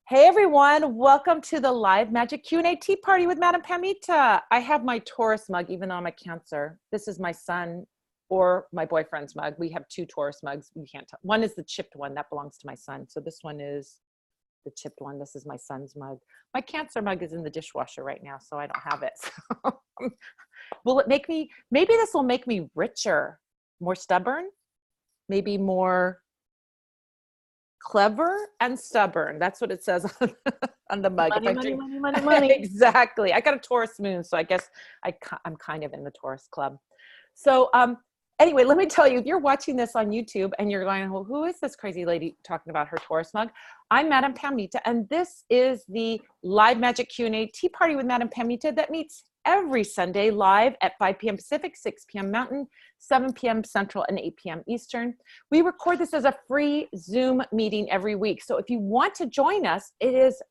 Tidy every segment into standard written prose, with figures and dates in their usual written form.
Hey everyone, welcome to the live magic Q&A tea party with Madam Pamita. I have my Taurus mug, even though I'm a Cancer. This is my son or my boyfriend's mug. We have two Taurus mugs. We can't tell. One is the chipped one that belongs to my son. So this one is the chipped one. This is my son's mug. My Cancer mug is in the dishwasher right now, so I don't have it. So, will it make me, maybe this will make me richer, more stubborn, maybe more clever and stubborn. That's what it says on the mug. Money. Exactly. I got a Taurus moon, so I guess I'm kind of in the Taurus club. So anyway, let me tell you, if you're watching this on YouTube and you're going, well, who is this crazy lady talking about her Taurus mug? I'm Madam Pamita, and this is the live magic Q&A tea party with Madam Pamita that meets every Sunday live at 5 p.m. Pacific, 6 p.m. Mountain, 7 p.m. Central, and 8 p.m. Eastern. We record this as a free Zoom meeting every week. So if you want to join us, it is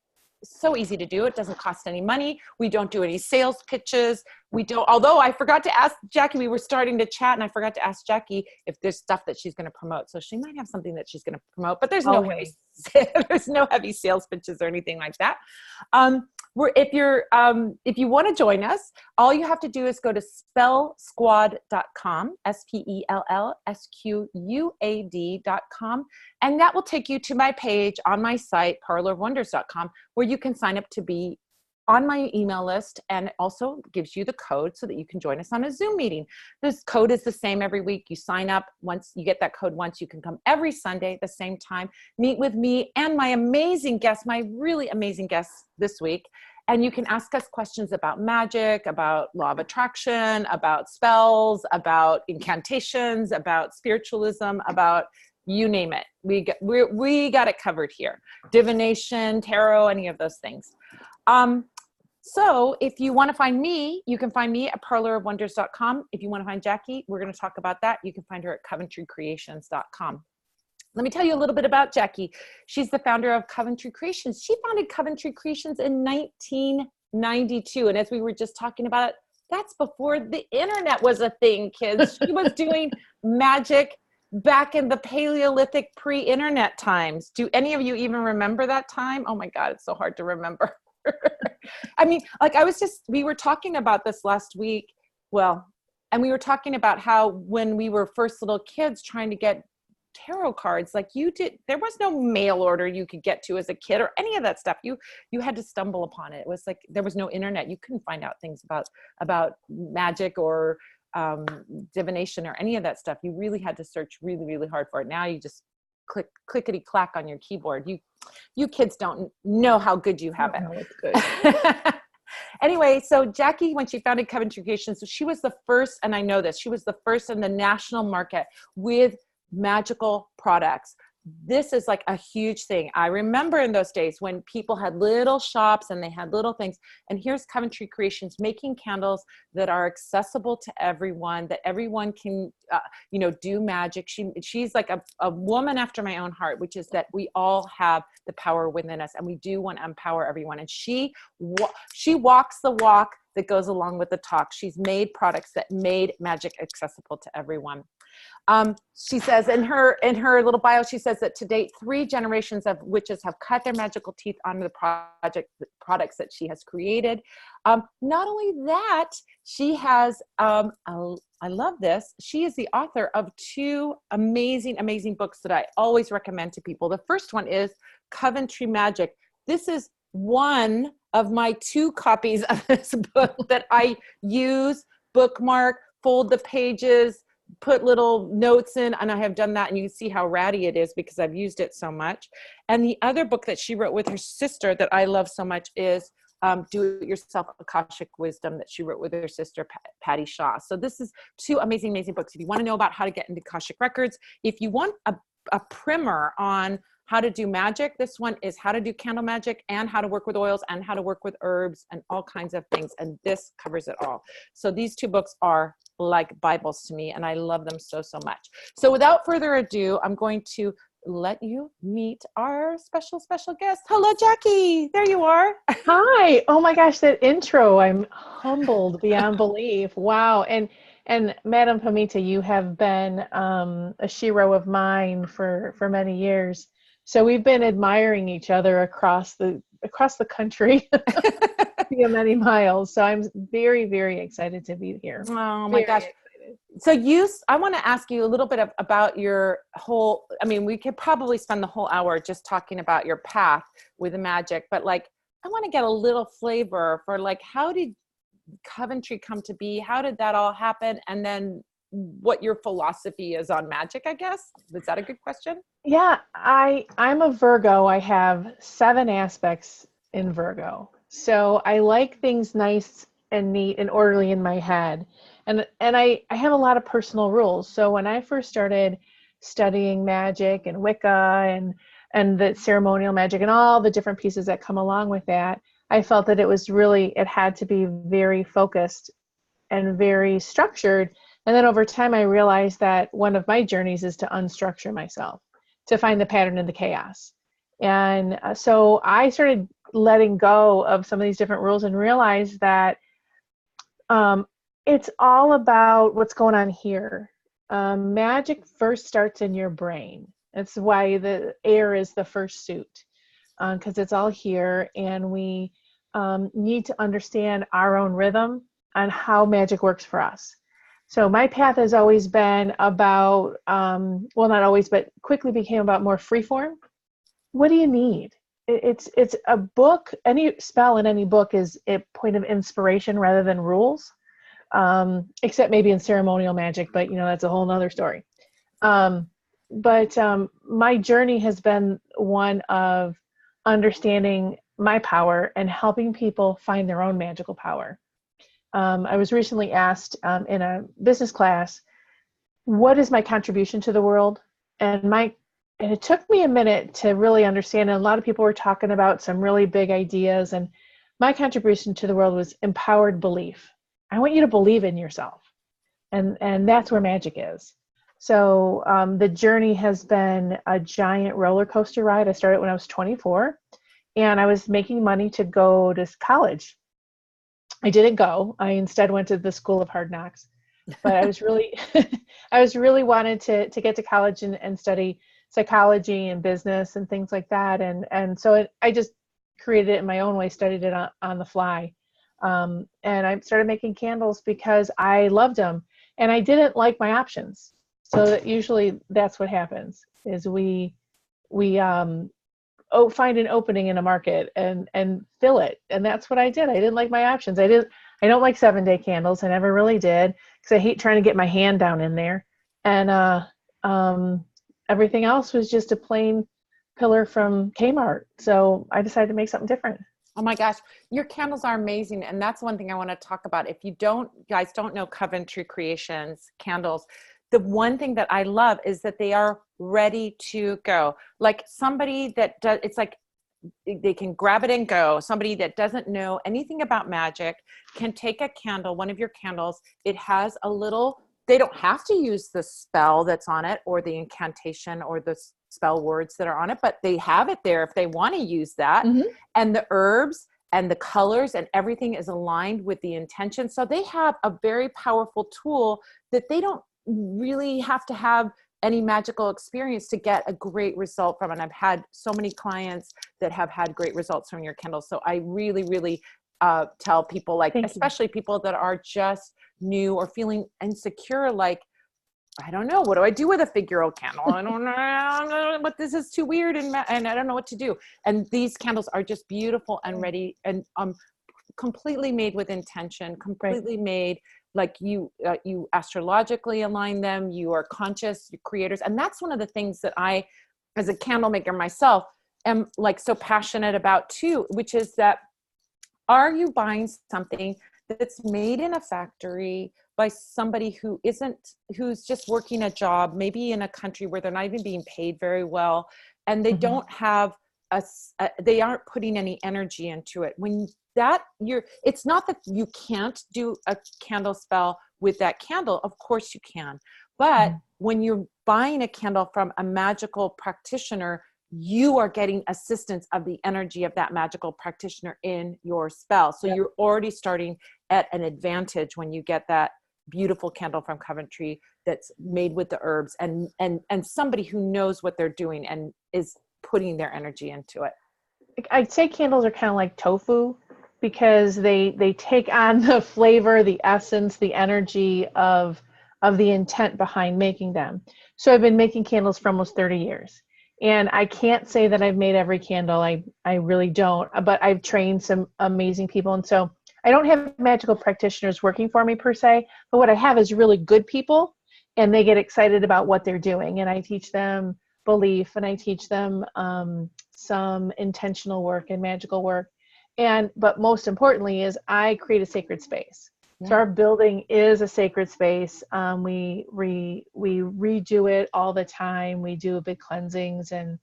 so easy to do. It doesn't cost any money. We don't do any sales pitches. We don't, although I forgot to ask Jackie, we were starting to chat and I forgot to ask Jackie if there's stuff that she's going to promote. So she might have something that she's going to promote, but there's no way. There's no heavy sales pitches or anything like that. If you want to join us, all you have to do is go to spellsquad.com, spellsquad.com, and that will take you to my page on my site, parlorofwonders.com, where you can sign up to be on my email list, and it also gives you the code so that you can join us on a Zoom meeting. This code is the same every week. You sign up. Once you get that code once, you can come every Sunday at the same time, meet with me and my amazing guests, my really amazing guests this week. And you can ask us questions about magic, about law of attraction, about spells, about incantations, about spiritualism, about you name it. We got it covered here. Divination, tarot, any of those things. So if you want to find me, you can find me at parlorofwonders.com. If you want to find Jackie, we're going to talk about that. You can find her at coventrycreations.com. Let me tell you a little bit about Jackie. She's the founder of Coventry Creations. She founded Coventry Creations in 1992. And as we were just talking about it, that's before the internet was a thing, kids. She was doing magic back in the Paleolithic pre-internet times. Do any of you even remember that time? Oh my God, it's so hard to remember. I mean, like we were talking about this last week. And we were talking about how when we were first little kids trying to get tarot cards, like there was no mail order you could get to as a kid or any of that stuff. You had to stumble upon it. It was like, there was no internet. You couldn't find out things about magic or divination or any of that stuff. You really had to search really, really hard for it. Now you just clickety clack on your keyboard. You kids don't know how good you have it. No, it's good. Anyway, so Jackie, when she founded Coventry Creations, so she was the first, and I know this, she was the first in the national market with magical products. This is like a huge thing. I remember in those days when people had little shops and they had little things. And here's Coventry Creations making candles that are accessible to everyone, that everyone can, do magic. She's like a woman after my own heart, which is that we all have the power within us and we do want to empower everyone. And she walks the walk that goes along with the talk. She's made products that made magic accessible to everyone. She says in her little bio, she says that to date, 3 generations of witches have cut their magical teeth onto the products that she has created. Not only that, she has, I love this. She is the author of 2 amazing, amazing books that I always recommend to people. The first one is Coventry Magic. This is one of my 2 copies of this book that I use, bookmark, fold the pages, put little notes in, and I have done that, and you can see how ratty it is because I've used it so much. And the other book that she wrote with her sister that I love so much is Do It Yourself Akashic Wisdom, that she wrote with her sister Patty Shaw. So this is 2 amazing, amazing books. If you want to know about how to get into Akashic Records, if you want a primer on how to do magic, this one is how to do candle magic and how to work with oils and how to work with herbs and all kinds of things. And this covers it all. So these 2 books are like Bibles to me, and I love them so, so much. So without further ado, I'm going to let you meet our special, special guest. Hello, Jackie. There you are. Hi. Oh my gosh, that intro. I'm humbled beyond belief. Wow. And Madam Pamita, you have been a shero of mine for many years. So we've been admiring each other across the country via many miles. So I'm very, very excited to be here. Oh my Very gosh. excited. So I want to ask you a little bit about your whole, I mean, we could probably spend the whole hour just talking about your path with the magic, but like, I want to get a little flavor for like, how did Coventry come to be? How did that all happen? And then what your philosophy is on magic, I guess. Is that a good question? Yeah, I'm a Virgo. I have 7 aspects in Virgo. So I like things nice and neat and orderly in my head. And I have a lot of personal rules. So when I first started studying magic and Wicca and the ceremonial magic and all the different pieces that come along with that, I felt that it had to be very focused and very structured. And then over time, I realized that one of my journeys is to unstructure myself, to find the pattern in the chaos. And so I started letting go of some of these different rules and realized that it's all about what's going on here. Magic first starts in your brain. That's why the air is the first suit, because it's all here, and we need to understand our own rhythm and how magic works for us. So my path has always been about, well, not always, but quickly became about more freeform. What do you need? It's a book. Any spell in any book is a point of inspiration rather than rules, except maybe in ceremonial magic, but that's a whole nother story. But my journey has been one of understanding my power and helping people find their own magical power. I was recently asked in a business class, what is my contribution to the world? And it took me a minute to really understand. And a lot of people were talking about some really big ideas. And my contribution to the world was empowered belief. I want you to believe in yourself. And that's where magic is. So the journey has been a giant roller coaster ride. I started when I was 24, and I was making money to go to college. I didn't go. I instead went to the School of Hard Knocks. But I was really, I was really wanted to get to college and study psychology and business and things like that. And so I just created it in my own way, studied it on the fly. And I started making candles because I loved them, and I didn't like my options. So that usually that's what happens is we find an opening in a market and fill it. And that's what I did. I didn't like my options. I don't like 7-day candles. I never really did, because I hate trying to get my hand down in there. And everything else was just a plain pillar from Kmart. So I decided to make something different. Oh my gosh, your candles are amazing. And that's one thing I want to talk about. If you guys don't know Coventry Creations candles, the one thing that I love is that they are ready to go. Like somebody that does, it's like they can grab it and go. Somebody that doesn't know anything about magic can take a candle, one of your candles. It has a little, they don't have to use the spell that's on it or the incantation or the spell words that are on it, but they have it there if they want to use that. Mm-hmm. And the herbs and the colors and everything is aligned with the intention. So they have a very powerful tool that they don't really have to have any magical experience to get a great result from it. And I've had so many clients that have had great results from your candles. So I really, really tell people, like, especially people that are just new or feeling insecure, like, I don't know, what do I do with a figural candle? I don't know, but this is too weird and I don't know what to do. And these candles are just beautiful and ready and completely made with intention, completely made like you astrologically align them. You are conscious creators. And that's one of the things that I, as a candle maker myself, am like so passionate about too, which is that, are you buying something that's made in a factory by somebody who's just working a job, maybe in a country where they're not even being paid very well, and they don't have they aren't putting any energy into it. It's not that you can't do a candle spell with that candle. Of course you can. But when you're buying a candle from a magical practitioner, you are getting assistance of the energy of that magical practitioner in your spell. So you're already starting at an advantage when you get that beautiful candle from Coventry that's made with the herbs and somebody who knows what they're doing and is putting their energy into it. I'd say candles are kind of like tofu because they take on the flavor, the essence, the energy of the intent behind making them. So I've been making candles for almost 30 years. And I can't say that I've made every candle. I really don't, but I've trained some amazing people. And so I don't have magical practitioners working for me per se, but what I have is really good people, and they get excited about what they're doing. And I teach them belief, and I teach them some intentional work and magical work. But most importantly is I create a sacred space. Yeah. So our building is a sacred space. We redo it all the time. We do big cleansings, and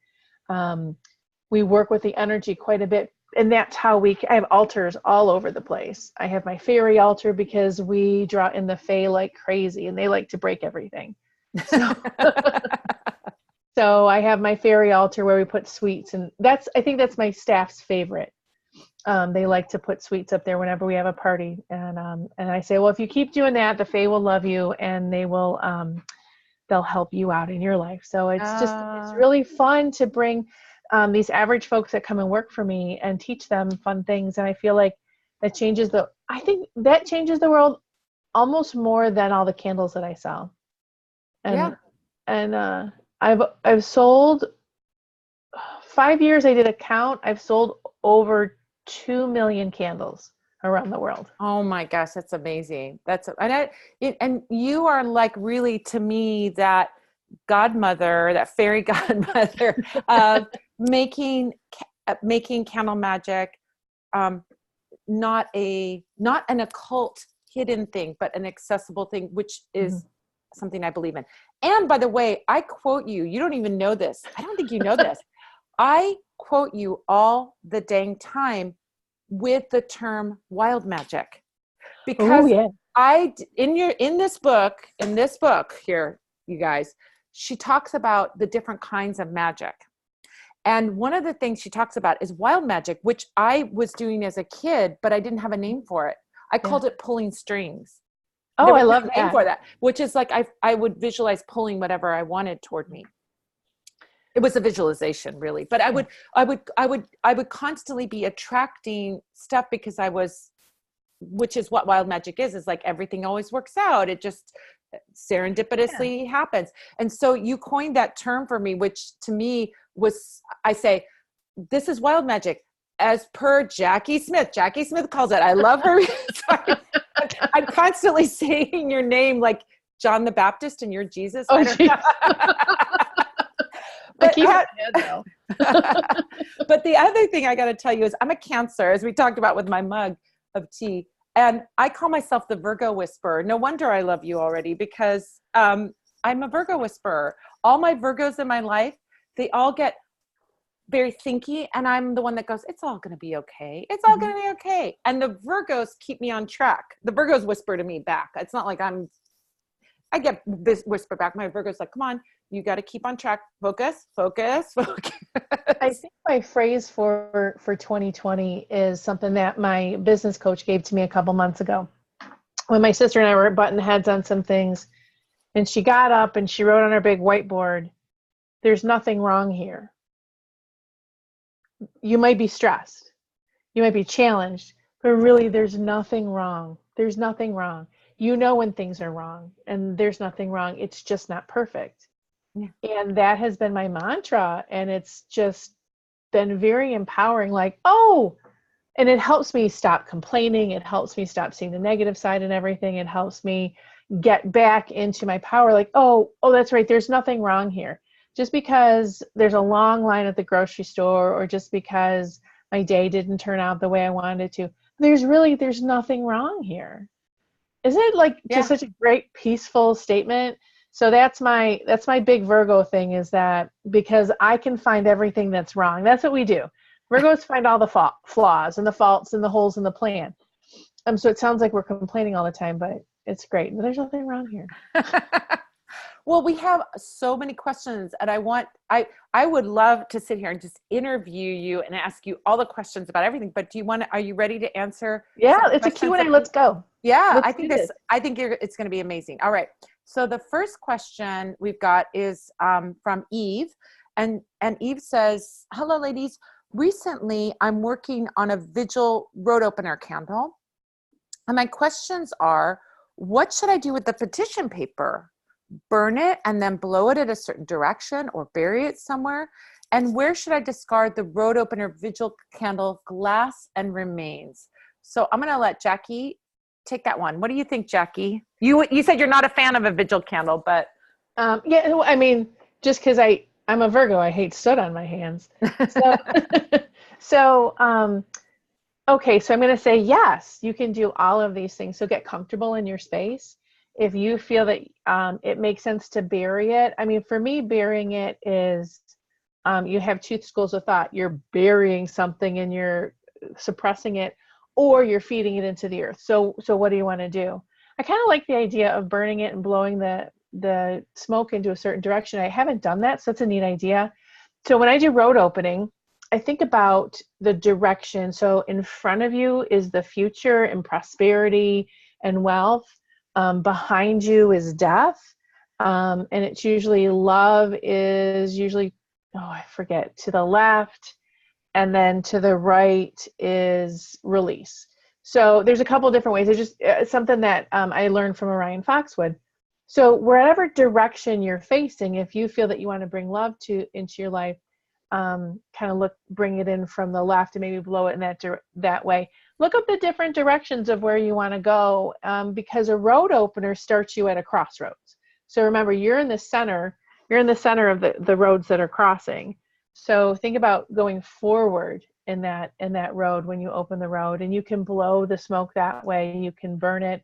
we work with the energy quite a bit. And that's how I have altars all over the place. I have my fairy altar because we draw in the fae like crazy, and they like to break everything. So, so I have my fairy altar where we put sweets, and I think that's my staff's favorite. They like to put sweets up there whenever we have a party. And I say, well, if you keep doing that, the fae will love you, and they'll help you out in your life. So it's really fun to bring these average folks that come and work for me and teach them fun things. And I feel like I think that changes the world almost more than all the candles that I sell. And I've sold 5 years. I did a count. I've sold over 2 million candles around the world. Oh my gosh, that's amazing. And you are like really, to me, that godmother, that fairy godmother of making candle magic, not an occult hidden thing, but an accessible thing, which is something I believe in. And by the way, I quote you. You don't even know this. I don't think you know this. I quote you all the dang time with the term wild magic, because in this book here, you guys, she talks about the different kinds of magic. And one of the things she talks about is wild magic, which I was doing as a kid, but I didn't have a name for it. I called it pulling strings. Oh, I love that. Name for that, which is like I would visualize pulling whatever I wanted toward me. It was a visualization, really, but I would constantly be attracting stuff because which is what wild magic is like everything always works out. It just serendipitously happens. And so you coined that term for me, which to me was, I say, this is wild magic as per Jacki Smith. Jacki Smith calls it. I love her. Sorry. I'm constantly saying your name like John the Baptist and you're Jesus. Oh, But but the other thing I got to tell you is I'm a Cancer, as we talked about with my mug of tea, and I call myself the Virgo Whisperer. No wonder I love you already, because I'm a Virgo Whisperer. All my Virgos in my life, they all get very thinky, and I'm the one that goes, it's all going to be okay. It's all going to be okay. And the Virgos keep me on track. The Virgos whisper to me back. It's not like I get this whisper back. My Virgo's like, come on, you got to keep on track. Focus, focus, focus. I think my phrase for 2020 is something that my business coach gave to me a couple months ago when my sister and I were butting heads on some things, and she got up and she wrote on her big whiteboard, there's nothing wrong here. You might be stressed. You might be challenged, but really there's nothing wrong. There's nothing wrong. You know when things are wrong, and there's nothing wrong. It's just not perfect. Yeah. And that has been my mantra, and it's just been very empowering. Like, and it helps me stop complaining. It helps me stop seeing the negative side and everything. It helps me get back into my power. Like, oh, that's right. There's nothing wrong here. Just because there's a long line at the grocery store, or just because my day didn't turn out the way I wanted it to, there's nothing wrong here. Isn't it like just such a great peaceful statement? So that's my big Virgo thing, is that because I can find everything that's wrong. That's what we do. Virgos find all the flaws and the faults and the holes in the plan. So it sounds like we're complaining all the time, but it's great. There's nothing wrong here. Well, we have so many questions, and I would love to sit here and just interview you and ask you all the questions about everything. But are you ready to answer? Yeah, it's a Q&A. Let's go. Yeah, I think it's going to be amazing. All right. So the first question we've got is from Eve, And Eve says, hello, ladies. Recently, I'm working on a vigil road opener candle. And my questions are, what should I do with the petition paper? Burn it and then blow it in a certain direction or bury it somewhere? And where should I discard the road opener vigil candle glass and remains? So I'm going to let Jacki take that one. What do you think, Jacki? You said you're not a fan of a vigil candle, but yeah, I mean, just because I'm a Virgo, I hate soot on my hands. So, so okay, so I'm going to say yes, you can do all of these things. So get comfortable in your space. If you feel that it makes sense to bury it, I mean, for me, burying it is, you have two schools of thought. You're burying something and you're suppressing it, or you're feeding it into the earth. So what do you want to do? I kind of like the idea of burning it and blowing the smoke into a certain direction. I haven't done that, so it's a neat idea. So when I do road opening, I think about the direction. So in front of you is the future and prosperity and wealth. Behind you is death. And it's usually love is usually, I forget, to the left. And then to the right is release. So there's a couple different ways. It's just something that I learned from Orion Foxwood. So wherever direction you're facing, if you feel that you want to bring love into your life, kind of bring it in from the left and maybe blow it in that way. Look up the different directions of where you want to go, because a road opener starts you at a crossroads. So remember, you're in the center of the roads that are crossing. So think about going forward in that road when you open the road, and you can blow the smoke that way. You can burn it.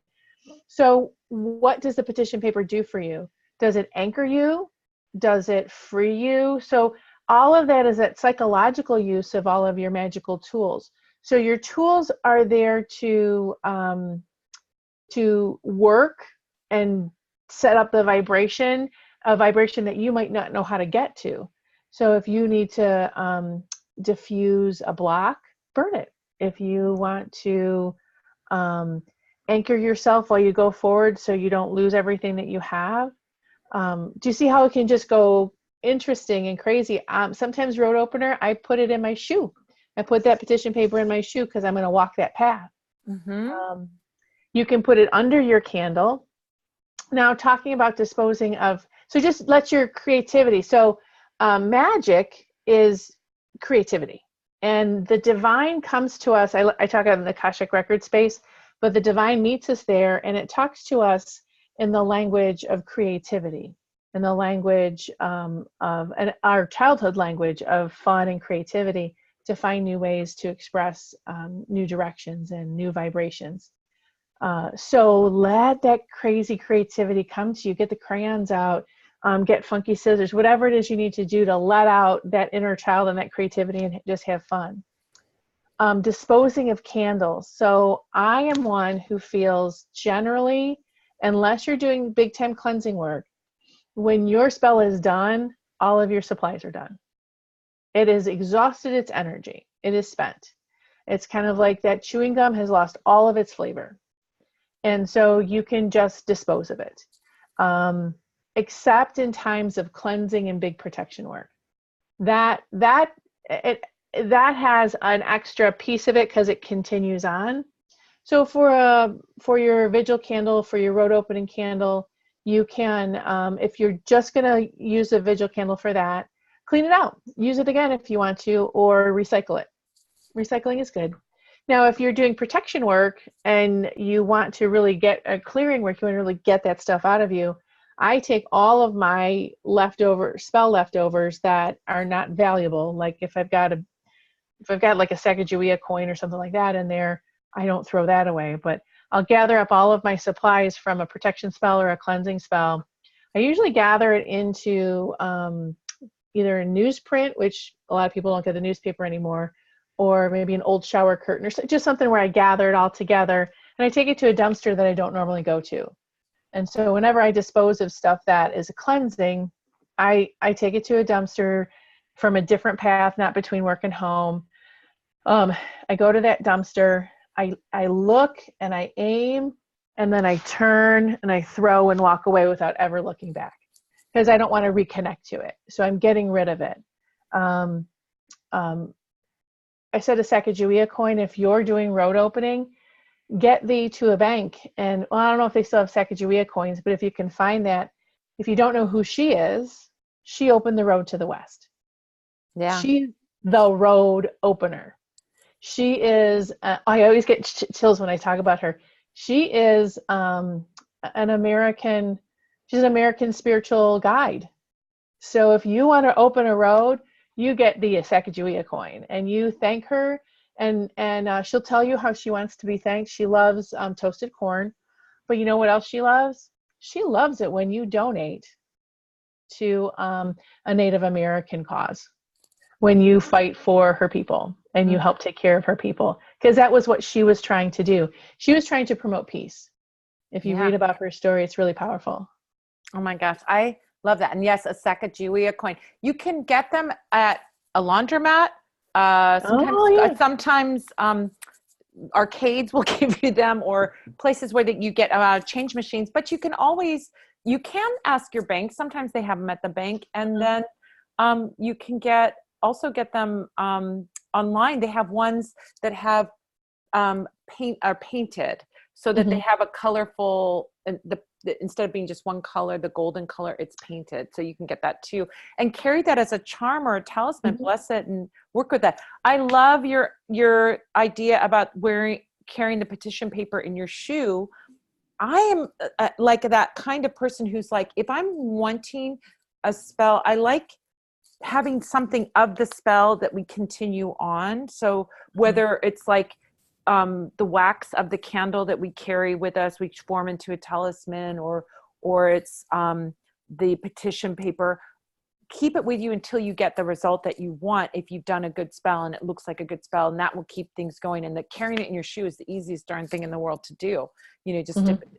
So what does the petition paper do for you? Does it anchor you? Does it free you? So all of that is that psychological use of all of your magical tools. So your tools are there to work and set up the vibration, a vibration that you might not know how to get to. So if you need to diffuse a block, burn it. If you want to anchor yourself while you go forward so you don't lose everything that you have. Do you see how it can just go interesting and crazy? Sometimes road opener, I put it in my shoe. I put that petition paper in my shoe because I'm going to walk that path. Mm-hmm. You can put it under your candle. Now, talking about disposing of, so just let your creativity. So magic is creativity, and the divine comes to us. I talk about in the Akashic record space, but the divine meets us there, and it talks to us in the language of creativity, in the language of our childhood language of fun and creativity, to find new ways to express new directions and new vibrations. So let that crazy creativity come to you. Get the crayons out, get funky scissors, whatever it is you need to do to let out that inner child and that creativity and just have fun. Disposing of candles. So I am one who feels generally, unless you're doing big time cleansing work, when your spell is done, all of your supplies are done. It has exhausted its energy. It is spent. It's kind of like that chewing gum has lost all of its flavor. And so you can just dispose of it. Except in times of cleansing and big protection work. That has an extra piece of it because it continues on. So for your vigil candle, for your road opening candle, you can, if you're just going to use a vigil candle for that, clean it out. Use it again if you want to, or recycle it. Recycling is good. Now, if you're doing protection work and you want to really get a clearing work, you want to really get that stuff out of you, I take all of my spell leftovers that are not valuable. Like if I've got like a Sacagawea coin or something like that in there, I don't throw that away, but I'll gather up all of my supplies from a protection spell or a cleansing spell. I usually gather it into either a newsprint, which a lot of people don't get the newspaper anymore, or maybe an old shower curtain, or just something where I gather it all together, and I take it to a dumpster that I don't normally go to. And so whenever I dispose of stuff that is a cleansing, I take it to a dumpster from a different path, not between work and home. I go to that dumpster, I look and I aim, and then I turn and I throw and walk away without ever looking back. because I don't want to reconnect to it. So I'm getting rid of it. I said a Sacagawea coin, if you're doing road opening, get thee to a bank. And well, I don't know if they still have Sacagawea coins, but if you can find that, if you don't know who she is, she opened the road to the West. Yeah. She's the road opener. She is, I always get chills when I talk about her. She is she's an American spiritual guide. So if you want to open a road, you get the Sacagawea coin and you thank her, and she'll tell you how she wants to be thanked. She loves toasted corn, but you know what else she loves? She loves it when you donate to a Native American cause, when you fight for her people and you help take care of her people, because that was what she was trying to do. She was trying to promote peace. If you read about her story, it's really powerful. Oh my gosh, I love that. And yes, a Sacagawea coin. You can get them at a laundromat. Sometimes arcades will give you them, or places where that you get change machines. But you can ask your bank. Sometimes they have them at the bank, and then you can get them online. They have ones that have painted, so that they have a colorful, instead of being just one color, the golden color, it's painted. So you can get that too, and carry that as a charm or a talisman. Bless it and work with that. I love your idea about carrying the petition paper in your shoe. I am like that kind of person who's like, if I'm wanting a spell, I like having something of the spell that we continue on. So whether it's like the wax of the candle that we carry with us, we form into a talisman, or it's the petition paper, keep it with you until you get the result that you want. If you've done a good spell and it looks like a good spell, and that will keep things going. And carrying it in your shoe is the easiest darn thing in the world to do. You know, just dip it,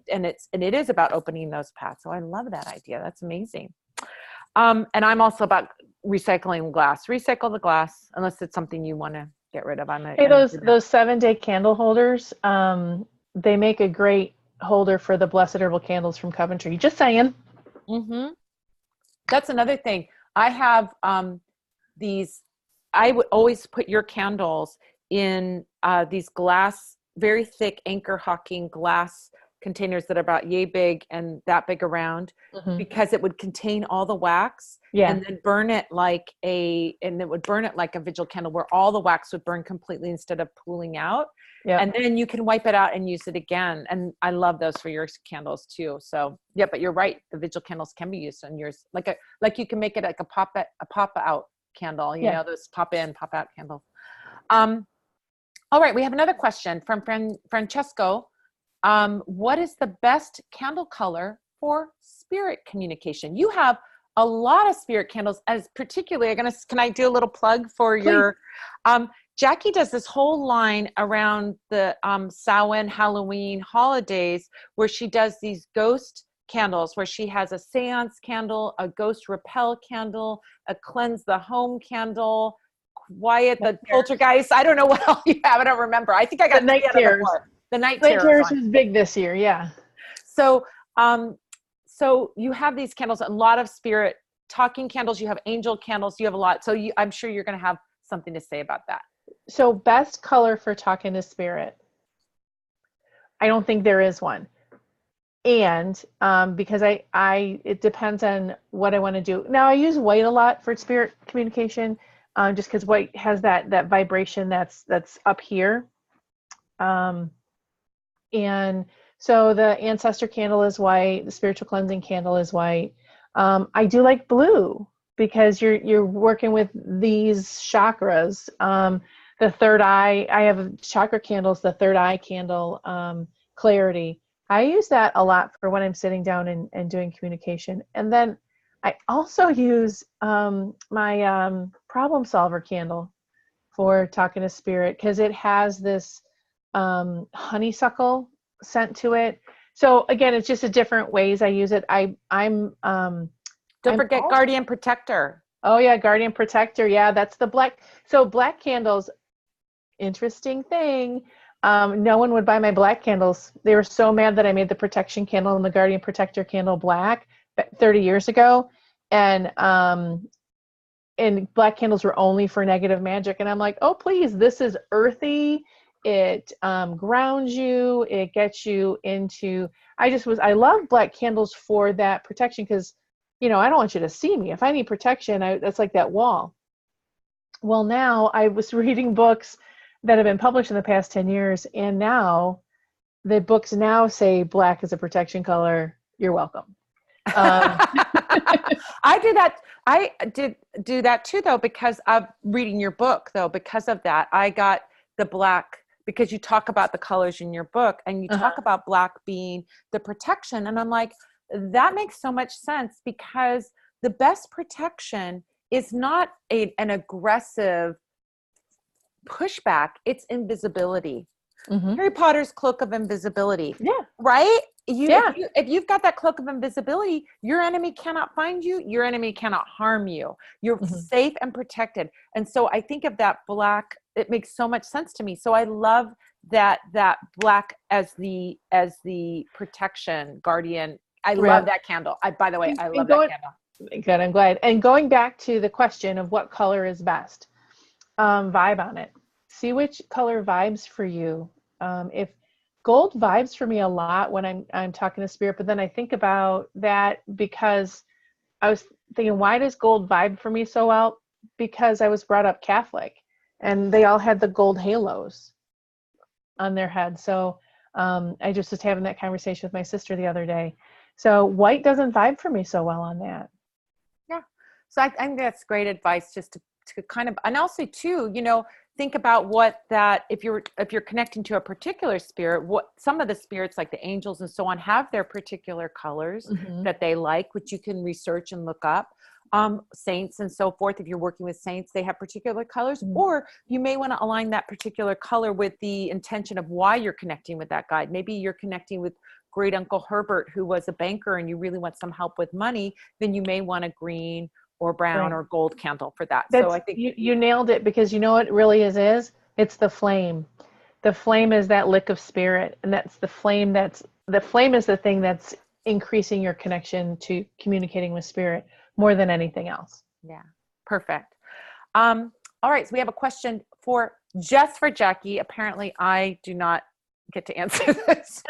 and it is about opening those paths. So I love that idea. That's amazing. And I'm also about recycling glass. Recycle the glass, unless it's something you want to get rid of. Those 7-day candle holders, they make a great holder for the Blessed Herbal candles from Coventry. Just saying. That's another thing. I have these. I would always put your candles in these glass, very thick anchor hocking glass containers that are about yay big and that big around, because it would contain all the wax, and then burn it like a vigil candle, where all the wax would burn completely instead of pooling out. And then you can wipe it out and use it again. And I love those for your candles too. So yeah, but you're right. The vigil candles can be used on yours, like you can make it like a pop out candle, you know, those pop in, pop out candles. All right. We have another question from Francesco. What is the best candle color for spirit communication? You have a lot of spirit candles, as particularly, can I do a little plug for your, Jacki does this whole line around the Samhain Halloween holidays, where she does these ghost candles, where she has a seance candle, a ghost repel candle, a cleanse the home candle, quiet the poltergeist. I don't know what else you have. I don't remember. I think I got the night terrors. The night terrors was big this year. Yeah. So, so you have these candles, a lot of spirit talking candles. You have angel candles. You have a lot. So I'm sure you're going to have something to say about that. So best color for talking to spirit. I don't think there is one. And because it depends on what I want to do. Now I use white a lot for spirit communication, just because white has that vibration that's up here. And so the ancestor candle is white, the spiritual cleansing candle is white. I do like blue, because you're working with these chakras. The third eye, I have chakra candles, the third eye candle, clarity. I use that a lot for when I'm sitting down and doing communication. And then I also use my problem solver candle for talking to spirit, because it has this honeysuckle scent to it. So again, it's just a different ways I use it. Don't forget guardian protector. Oh yeah, guardian protector. Yeah, that's the black. So black candles, interesting thing. No one would buy my black candles. They were so mad that I made the protection candle and the guardian protector candle black 30 years ago. And black candles were only for negative magic. And I'm like, oh, please, this is earthy. It grounds you. It gets you into, I love black candles for that protection because, I don't want you to see me. If I need protection, that's like that wall. Well, now I was reading books that have been published in the past 10 years. And now the books now say black is a protection color. You're welcome. I do that. I did do that too, though, because of reading your book, though, because of that, I got the black, because you talk about the colors in your book and you talk about black being the protection. And I'm like, that makes so much sense, because the best protection is not an aggressive pushback. It's invisibility. Harry Potter's cloak of invisibility. Yeah. Right? If you've got that cloak of invisibility, your enemy cannot find you. Your enemy cannot harm you. You're safe and protected. And so I think of that black, it makes so much sense to me. So I love that black as the protection guardion. I love that candle. By the way, I love that candle. Good. I'm glad. And going back to the question of what color is best, vibe on it. See which color vibes for you. If gold vibes for me a lot when I'm talking to spirit, but then I think about that because I was thinking, why does gold vibe for me so well? Because I was brought up Catholic and they all had the gold halos on their head. So I just was having that conversation with my sister the other day. So white doesn't vibe for me so well on that. Yeah. So I think that's great advice, just to kind of, and also too, think about what that, if you're connecting to a particular spirit, what some of the spirits like the angels and so on have their particular colors that they like, which you can research and look up. Saints and so forth. If you're working with saints, they have particular colors, or you may want to align that particular color with the intention of why you're connecting with that guide. Maybe you're connecting with great uncle Herbert, who was a banker, and you really want some help with money. Then you may want a green or brown or gold candle for that. So I think you nailed it, because you know what it really is? It's the flame. The flame is that lick of spirit, and that's the flame. The flame is the thing that's increasing your connection to communicating with spirit more than anything else. Yeah. Perfect. All right. So we have a question for Jacki. Apparently I do not get to answer this.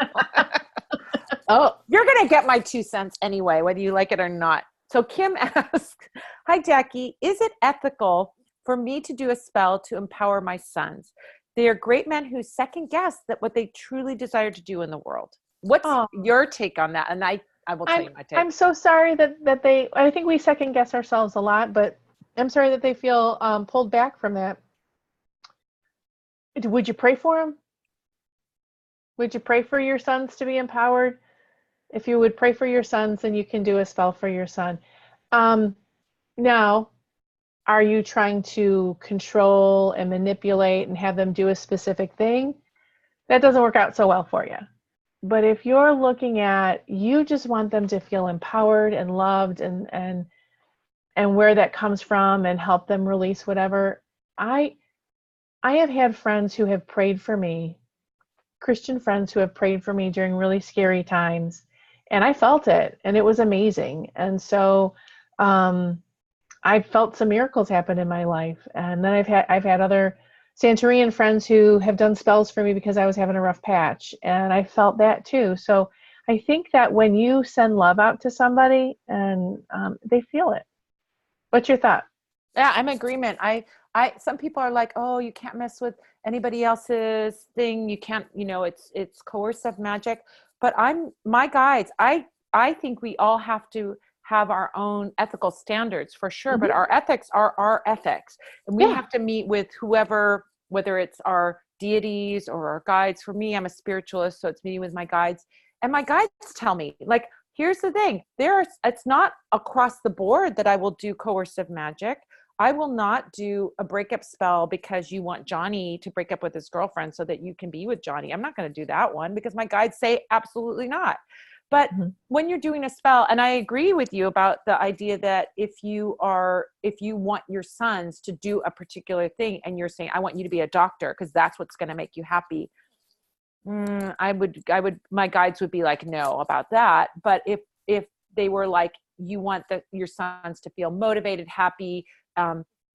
Oh, you're going to get my 2 cents anyway, whether you like it or not. So Kim asks, hi, Jacki, is it ethical for me to do a spell to empower my sons? They are great men who second guess that what they truly desire to do in the world. What's your take on that? And I will tell you my take. I'm so sorry that they, I think we second guess ourselves a lot, but I'm sorry that they feel pulled back from that. Would you pray for them? Would you pray for your sons to be empowered? If you would pray for your sons, then you can do a spell for your son. Now, are you trying to control and manipulate and have them do a specific thing? That doesn't work out so well for you. But if you're looking at, you just want them to feel empowered and loved and where that comes from, and help them release whatever. I have had friends who have prayed for me, Christian friends who have prayed for me during really scary times. And I felt it, and it was amazing. And so I felt some miracles happen in my life. And then I've had other Santorian friends who have done spells for me because I was having a rough patch, and I felt that too. So I think that when you send love out to somebody, and they feel it. What's your thought? Yeah, I'm in agreement. Some people are like, oh, you can't mess with anybody else's thing. You can't, it's coercive magic. But my guides, I think we all have to have our own ethical standards for sure, but our ethics are our ethics. And we have to meet with whoever, whether it's our deities or our guides. For me, I'm a spiritualist, so it's meeting with my guides. And my guides tell me, like, here's the thing. It's not across the board that I will do coercive magic. I will not do a breakup spell because you want Johnny to break up with his girlfriend so that you can be with Johnny. I'm not going to do that one because my guides say absolutely not. But when you're doing a spell, and I agree with you about the idea that if you want your sons to do a particular thing and you're saying, I want you to be a doctor because that's what's going to make you happy. My guides would be like, no about that. But if they were like, you want your sons to feel motivated, happy,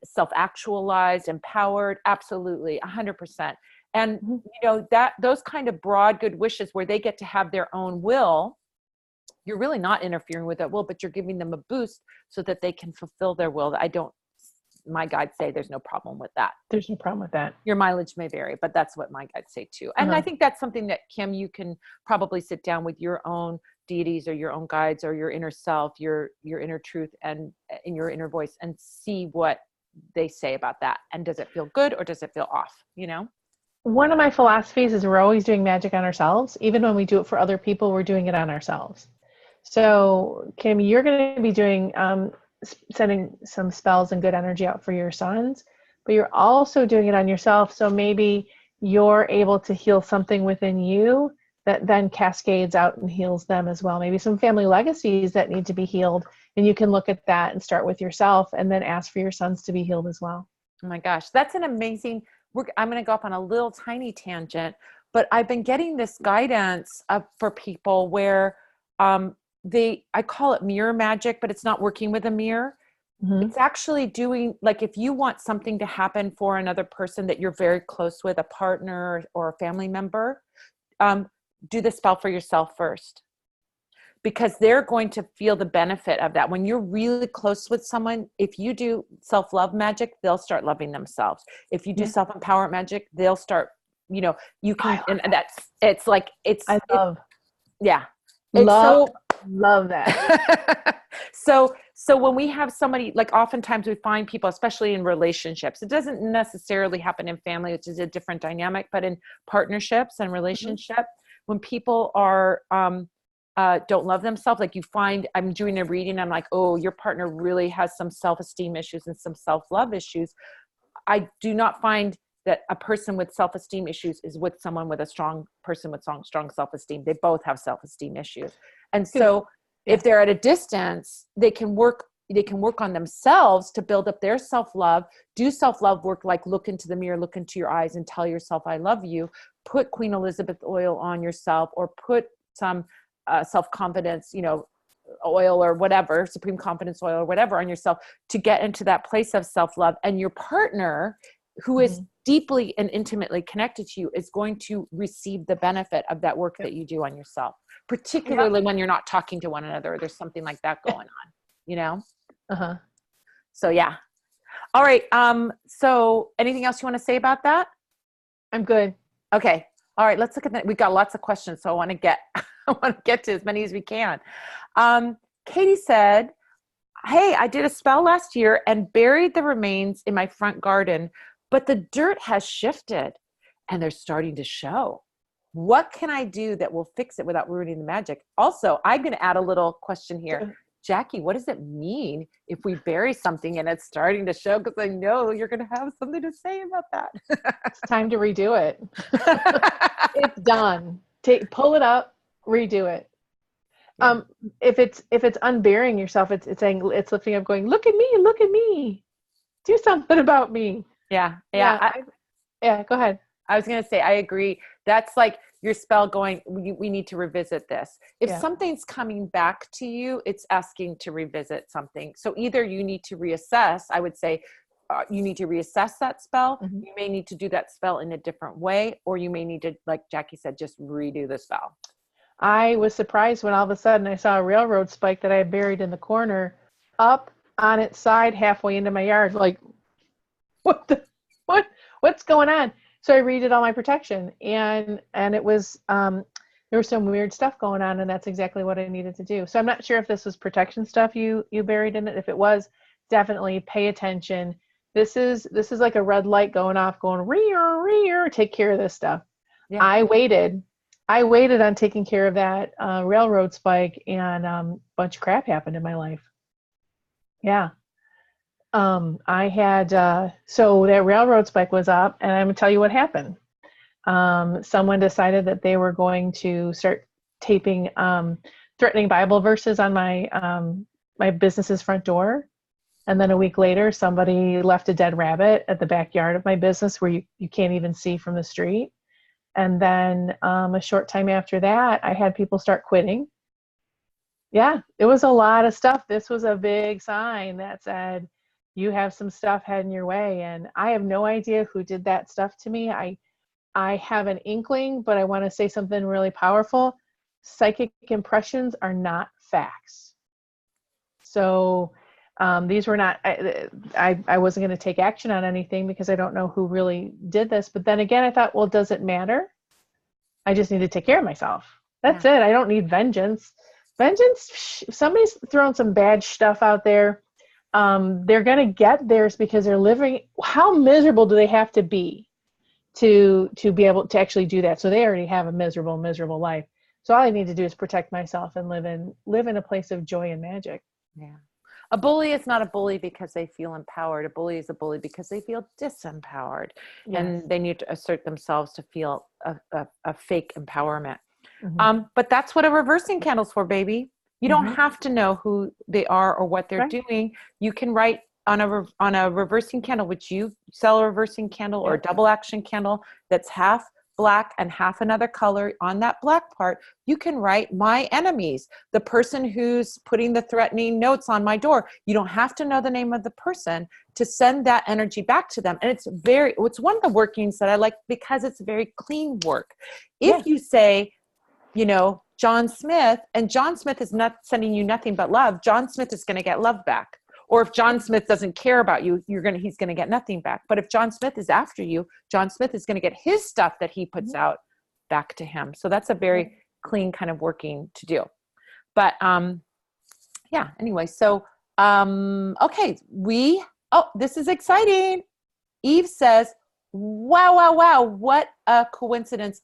self-actualized, empowered. Absolutely. 100%. And, you know, those kind of broad good wishes where they get to have their own will, you're really not interfering with that will, but you're giving them a boost so that they can fulfill their will. My guides say there's no problem with that. There's no problem with that. Your mileage may vary, but that's what my guides say too. And I think that's something that, Kim, you can probably sit down with your own deities or your own guides or your inner self, your inner truth and in your inner voice, and see what they say about that. And does it feel good or does it feel off? You know? One of my philosophies is we're always doing magic on ourselves. Even when we do it for other people, we're doing it on ourselves. So Kim, you're going to be doing, sending some spells and good energy out for your sons, but you're also doing it on yourself. So maybe you're able to heal something within you that then cascades out and heals them as well. Maybe some family legacies that need to be healed, and you can look at that and start with yourself and then ask for your sons to be healed as well. Oh my gosh, that's an amazing, I'm going to go off on a little tiny tangent, but I've been getting this guidance for people where I call it mirror magic, but it's not working with a mirror. It's actually doing, like, if you want something to happen for another person that you're very close with, a partner or a family member, do the spell for yourself first, because they're going to feel the benefit of that. When you're really close with someone, if you do self-love magic, they'll start loving themselves. If you do self-empowerment magic, they'll start, you know, you can, and love that. So when we have somebody, like, oftentimes we find people, especially in relationships, it doesn't necessarily happen in family, which is a different dynamic, but in partnerships and relationship, when people are, don't love themselves, like, you find, I'm doing a reading, I'm like, oh, your partner really has some self-esteem issues and some self-love issues. I do not find that a person with self-esteem issues is with someone with a strong person with strong self-esteem. They both have self-esteem issues. And so if they're at a distance, they can work on themselves to build up their self-love, do self-love work, like look into the mirror, look into your eyes and tell yourself, I love you. Put Queen Elizabeth oil on yourself, or put some self-confidence, you know, oil or whatever, supreme confidence oil or whatever on yourself, to get into that place of self-love. And your partner, who is deeply and intimately connected to you, is going to receive the benefit of that work that you do on yourself, particularly when you're not talking to one another, or there's something like that going on, you know? So yeah. All right. So anything else you want to say about that? I'm good. Okay. All right. Let's look at that. We got lots of questions, so I want to get to as many as we can. Katie said, hey, I did a spell last year and buried the remains in my front garden, but the dirt has shifted and they're starting to show. What can I do that will fix it without ruining the magic? Also, I'm going to add a little question here. Jacki, what does it mean if we bury something and it's starting to show? Because I know you're going to have something to say about that. It's time to redo it. It's done. Pull it up, redo it. If it's unburying yourself, it's saying, it's lifting up, going, look at me, do something about me. Yeah. Go ahead. I was going to say, I agree. That's like your spell going, we need to revisit this. If something's coming back to you, it's asking to revisit something. So either you need to reassess, I would say, you need to reassess that spell. You may need to do that spell in a different way, or you may need to, like Jacki said, just redo the spell. I was surprised when all of a sudden I saw a railroad spike that I had buried in the corner up on its side halfway into my yard. Like, what's going on? So I redid all my protection, and it was, there was some weird stuff going on, and that's exactly what I needed to do. So I'm not sure if this was protection stuff you buried in it. If it was, definitely pay attention. This is like a red light going off, going rear, take care of this stuff. Yeah. I waited on taking care of that railroad spike, and a bunch of crap happened in my life. Yeah. I had, so that railroad spike was up, and I'm going to tell you what happened. Someone decided that they were going to start taping threatening Bible verses on my business's front door. And then a week later, somebody left a dead rabbit at the backyard of my business where you can't even see from the street. And then a short time after that, I had people start quitting. Yeah, it was a lot of stuff. This was a big sign that said, you have some stuff heading your way. And I have no idea who did that stuff to me. I have an inkling, but I want to say something really powerful. Psychic impressions are not facts. So these were not, I wasn't going to take action on anything because I don't know who really did this. But then again, I thought, well, does it matter? I just need to take care of myself. That's it. I don't need vengeance. Vengeance, if somebody's throwing some bad stuff out there, they're going to get theirs because they're living. How miserable do they have to be to be able to actually do that? So they already have a miserable life. So all I need to do is protect myself and live in a place of joy and magic. Yeah. A bully is not a bully because they feel empowered. A bully is a bully because they feel disempowered, and they need to assert themselves to feel a fake empowerment. But that's what a reversing candle's for, baby. You don't have to know who they are or what they're doing. You can write on a reversing candle, which you sell a reversing candle or a double action candle that's half black and half another color. On that black part, you can write my enemies, the person who's putting the threatening notes on my door. You don't have to know the name of the person to send that energy back to them. And it's one of the workings that I like because it's very clean work. If you say, John Smith, and John Smith is not sending you nothing but love, John Smith is going to get love back. Or if John Smith doesn't care about you, he's going to get nothing back. But if John Smith is after you, John Smith is going to get his stuff that he puts out back to him. So that's a very clean kind of working to do. But anyway, so okay, this is exciting. Eve says, wow, what a coincidence.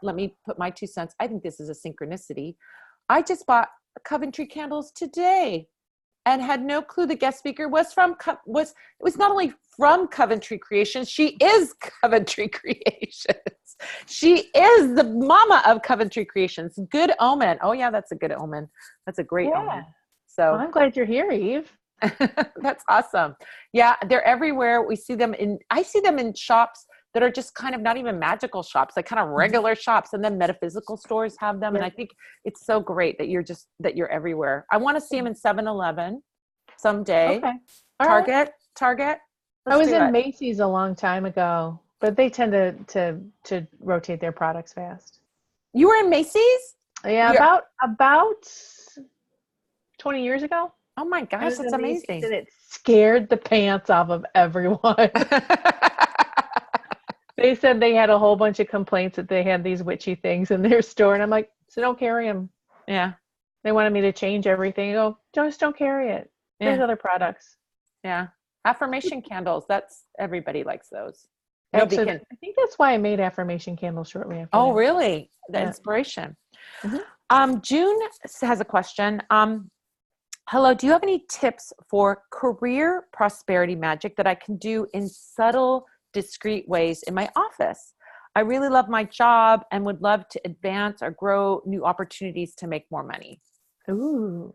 Let me put my 2 cents. I think this is a synchronicity. I just bought Coventry candles today and had no clue the guest speaker was not only from Coventry Creations, she is Coventry Creations. She is the mama of Coventry Creations. Good omen. Oh yeah, that's a good omen. That's a great omen. So I'm glad you're here, Eve. That's awesome. Yeah, they're everywhere. I see them in shops that are just kind of not even magical shops, like kind of regular shops, and then metaphysical stores have them. And I think it's so great that you're everywhere. I want to see them in 7-Eleven someday. Okay. Target. I was in Macy's a long time ago, but they tend to rotate their products fast. You were in Macy's? Yeah, about 20 years ago. Oh my gosh, that's amazing. And it scared the pants off of everyone. They said they had a whole bunch of complaints that they had these witchy things in their store. And I'm like, so don't carry them. Yeah. They wanted me to change everything. I go, just don't carry it. There's other products. Yeah. Affirmation candles. Everybody likes those. Actually, I think that's why I made affirmation candles shortly after. Oh, really? The inspiration. June has a question. Hello, do you have any tips for career prosperity magic that I can do in subtle, discreet ways in my office? I really love my job and would love to advance or grow new opportunities to make more money. Ooh.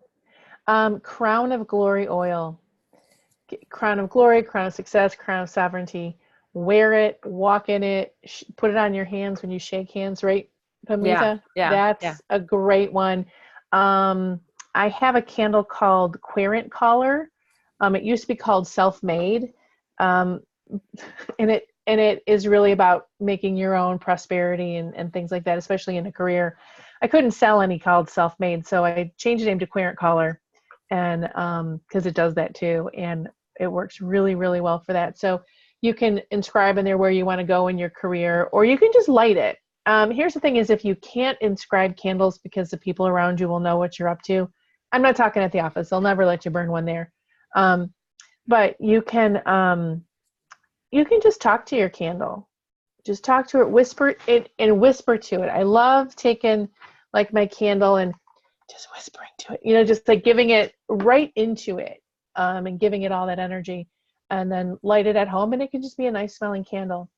Crown of Glory oil. Crown of Glory, Crown of Success, Crown of Sovereignty. Wear it, walk in it, put it on your hands when you shake hands, right, Pamita? Yeah. That's a great one. I have a candle called Querent Collar. It used to be called Self-Made. And it is really about making your own prosperity and things like that, especially in a career. I couldn't sell any called Self-Made, so I changed the name to Querent Collar, and because it does that too, and it works really, really well for that. So you can inscribe in there where you want to go in your career, or you can just light it. Here's the thing is, if you can't inscribe candles because the people around you will know what you're up to, I'm not talking at the office. They'll never let you burn one there. But you can just talk to your candle. Just talk to it, whisper it, and whisper to it. I love taking like my candle and just whispering to it, just like giving it right into it, and giving it all that energy, and then light it at home, and it can just be a nice smelling candle.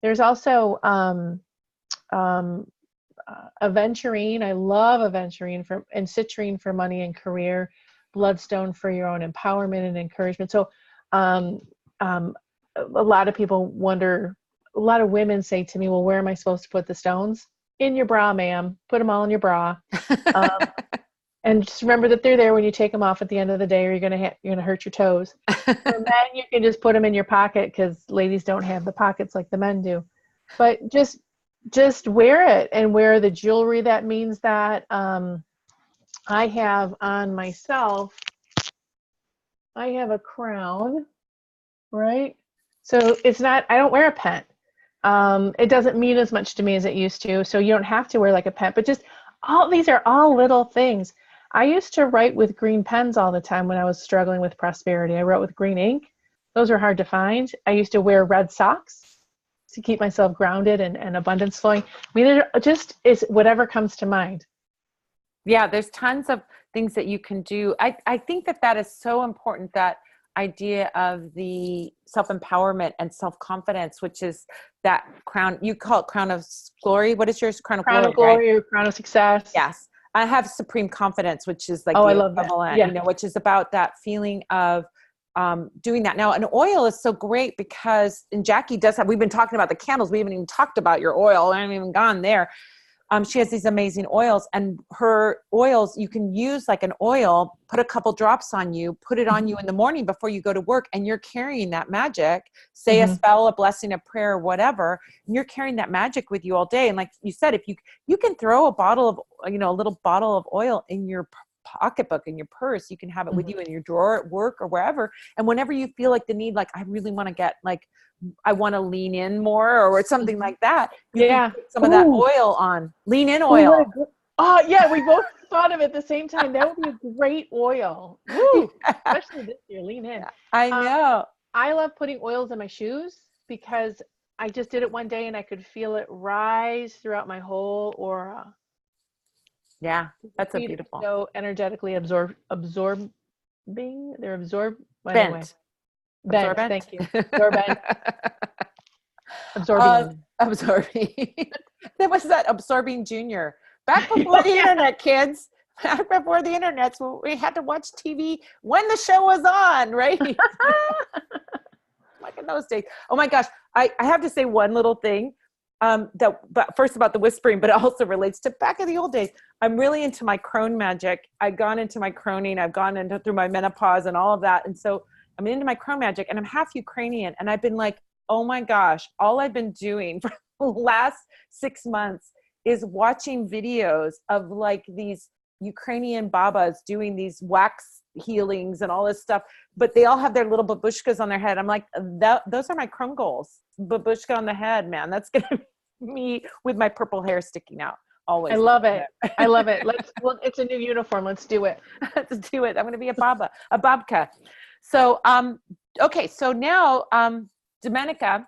There's also aventurine. I love aventurine and citrine for money and career, bloodstone for your own empowerment and encouragement. So a lot of people wonder, a lot of women say to me, well, where am I supposed to put the stones? In your bra, ma'am. Put them all in your bra. And just remember that they're there when you take them off at the end of the day, or you're gonna hurt your toes. And then you can just put them in your pocket, because ladies don't have the pockets like the men do. But just wear it, and wear the jewelry that means that. I have on myself, I have a crown, right? So it's not, I don't wear a pen. It doesn't mean as much to me as it used to. So you don't have to wear like a pen, but just these are all little things. I used to write with green pens all the time when I was struggling with prosperity. I wrote with green ink. Those are hard to find. I used to wear red socks to keep myself grounded and abundance flowing. I mean, it just is whatever comes to mind. Yeah, there's tons of things that you can do. I think that is so important, that idea of the self-empowerment and self-confidence, which is that crown. You call it crown of glory. What is yours? Crown of glory, Glory, right? or crown of success. Yes. I have supreme confidence, which is like I the love that. equivalent, Yeah. you know, which is about that feeling of doing that. Now, an oil is so great because, and Jacki does have, we've been talking about the candles. We haven't even talked about your oil. I haven't even gone there. She has these amazing oils, and her oils, you can use like an oil, put a couple drops on you, put it on you in the morning before you go to work, and you're carrying that magic, say a spell, a blessing, a prayer, whatever, and you're carrying that magic with you all day. And like you said, if you can throw a bottle of, you know, a little bottle of oil in your pocketbook, in your purse, you can have it with you in your drawer at work or wherever. And whenever you feel like the need, like I really want to get I want to lean in more or something like that. You can put some of that oil on. Lean in oil. Oh, yeah, we both thought of it at the same time. That would be a great oil. Woo! Especially this year, lean in. I know. I love putting oils in my shoes, because I just did it one day and I could feel it rise throughout my whole aura. Yeah, that's a beautiful. So energetically absorbing. They're absorbed. Anyway. Bent, thank you. Absorbent. Absorbing. Absorbing. There was that absorbing junior. Back before the internet, kids. Back before the internet, so we had to watch TV when the show was on, right? Like in those days. Oh my gosh. I have to say one little thing. But first about the whispering, but it also relates to back in the old days. I'm really into my crone magic. I've gone into my croning. I've gone through my menopause and all of that. And so I'm into my crone magic, and I'm half Ukrainian. And I've been like, oh my gosh, all I've been doing for the last 6 months is watching videos of like these Ukrainian babas doing these wax healings and all this stuff, but they all have their little babushkas on their head. I'm like, those are my crone goals. Babushka on the head, man. That's going to be me with my purple hair sticking out. Always. I love it. I love it. Well, it's a new uniform. Let's do it. Let's do it. I'm going to be a babka. So, okay. So now, Domenica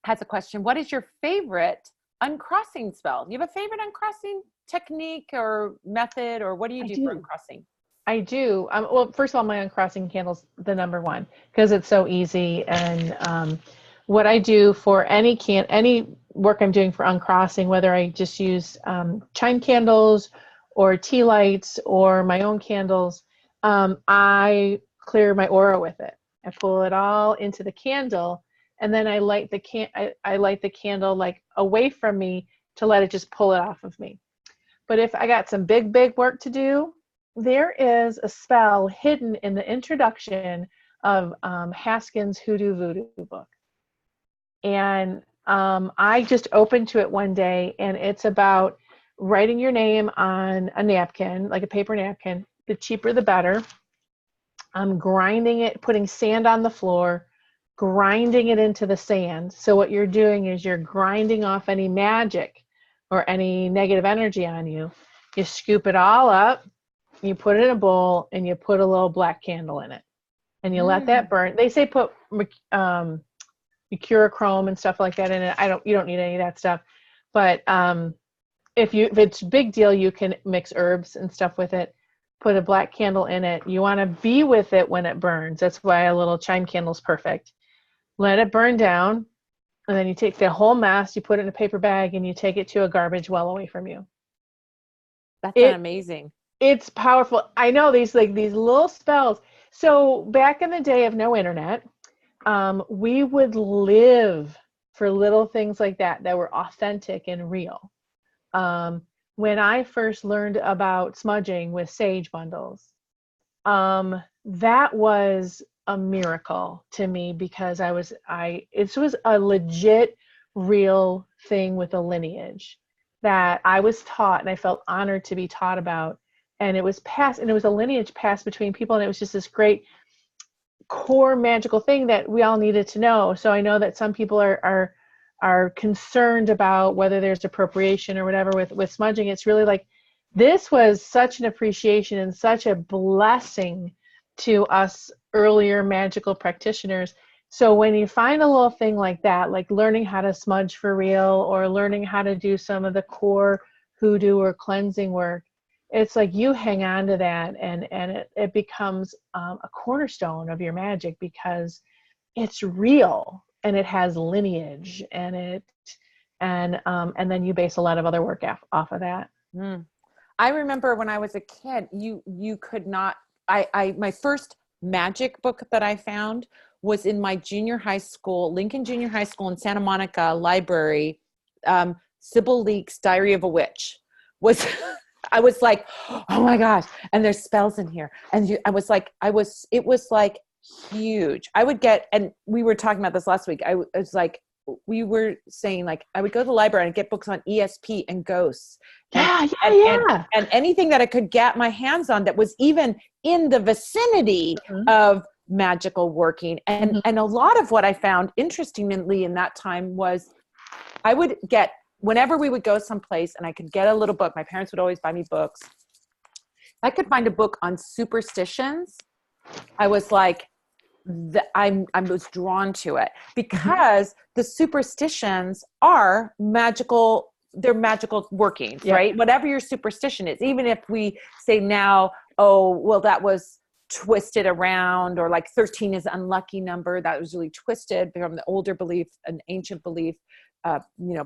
has a question. What is your favorite uncrossing spell? Do you have a favorite uncrossing technique or method, or what do you do for uncrossing? I do. Well, first of all, my uncrossing candle's the number one, because it's so easy. And what I do for any work I'm doing for uncrossing, whether I just use chime candles or tea lights or my own candles, I clear my aura with it. I pull it all into the candle, and then I light the candle like away from me to let it just pull it off of me. But if I got some big work to do, there is a spell hidden in the introduction of Haskins' Hoodoo Voodoo book. And I just opened to it one day, and it's about writing your name on a napkin, like a paper napkin. The cheaper, the better. Grinding it, putting sand on the floor, grinding it into the sand. So what you're doing is you're grinding off any magic or any negative energy on you. You scoop it all up, you put it in a bowl, and you put a little black candle in it. And you let that burn. They say put mercurochrome and stuff like that in it. You don't need any of that stuff. But if it's a big deal, you can mix herbs and stuff with it. Put a black candle in it. You want to be with it when it burns. That's why a little chime candle is perfect. Let it burn down, and then you take the whole mess, you put it in a paper bag, and you take it to a garbage well away from you. That's amazing. It's powerful. I know these little spells. So back in the day of no internet, we would live for little things like that were authentic and real. when I first learned about smudging with sage bundles, that was a miracle to me, because it was a legit, real thing with a lineage that I was taught, and I felt honored to be taught about. And it was passed, and it was a lineage passed between people, and it was just this great core magical thing that we all needed to know. So I know that some people are concerned about whether there's appropriation or whatever with smudging. It's really like, this was such an appreciation and such a blessing to us earlier magical practitioners. So when you find a little thing like that, like learning how to smudge for real, or learning how to do some of the core hoodoo or cleansing work, it's like you hang on to that, and it becomes a cornerstone of your magic, because it's real and it has lineage, and then you base a lot of other work off of that. I remember when I was a kid, you could not, my first magic book that I found was in my junior high school, Lincoln Junior High School in Santa Monica library. Sybil Leek's Diary of a Witch was, I was like, oh my gosh. And there's spells in here. And it was like huge. I would get, and we were talking about this last week. We were saying, like, I would go to the library and get books on ESP and ghosts. And anything that I could get my hands on that was even in the vicinity of magical working. And a lot of what I found interestingly in that time was, I would get, whenever we would go someplace and I could get a little book, my parents would always buy me books. I could find a book on superstitions. I was like, I was drawn to it, because the superstitions are magical. They're magical workings, right? Whatever your superstition is, even if we say now, oh, well, that was twisted around, or like 13 is an unlucky number. That was really twisted from the older belief, an ancient belief,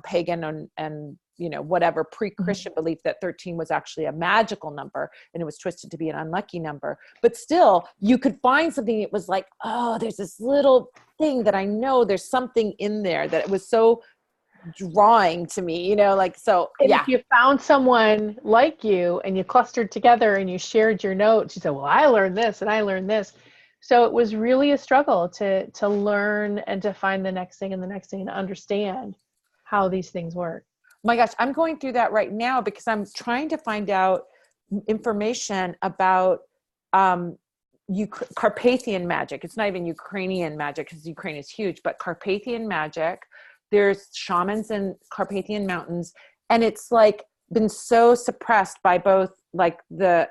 pagan and whatever pre-Christian belief, that 13 was actually a magical number and it was twisted to be an unlucky number. But still, you could find something that was like, oh, there's this little thing that I know there's something in there, that it was so drawing to me, If you found someone like you and you clustered together and you shared your notes, you said, well, I learned this and I learned this. So it was really a struggle to learn and to find the next thing and the next thing, and understand how these things work. My gosh, I'm going through that right now, because I'm trying to find out information about Carpathian magic. It's not even Ukrainian magic, because Ukraine is huge, but Carpathian magic. There's shamans in Carpathian Mountains, and it's like been so suppressed by both like the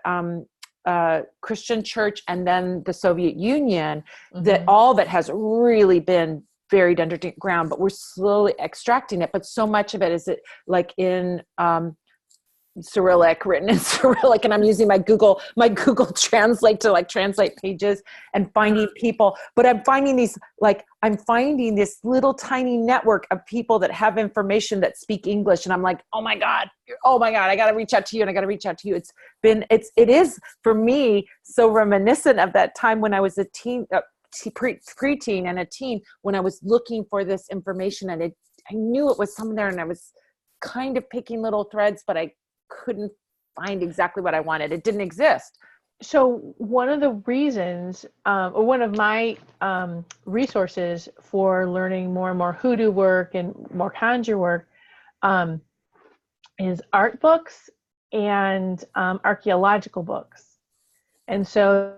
Christian church and then the Soviet Union, that all of it has really been buried underground, but we're slowly extracting it. But so much of it is like in Cyrillic, written in Cyrillic, and I'm using my Google Translate to like translate pages and finding people. But I'm finding this little tiny network of people that have information that speak English, and I'm like, oh my God, I got to reach out to you, and I got to reach out to you. It is for me so reminiscent of that time when I was a teen. Preteen and a teen, when I was looking for this information, and I knew it was somewhere, and I was kind of picking little threads, but I couldn't find exactly what I wanted. It didn't exist. So one of the reasons, or one of my resources for learning more and more hoodoo work and more conjure work, is art books and archaeological books. And so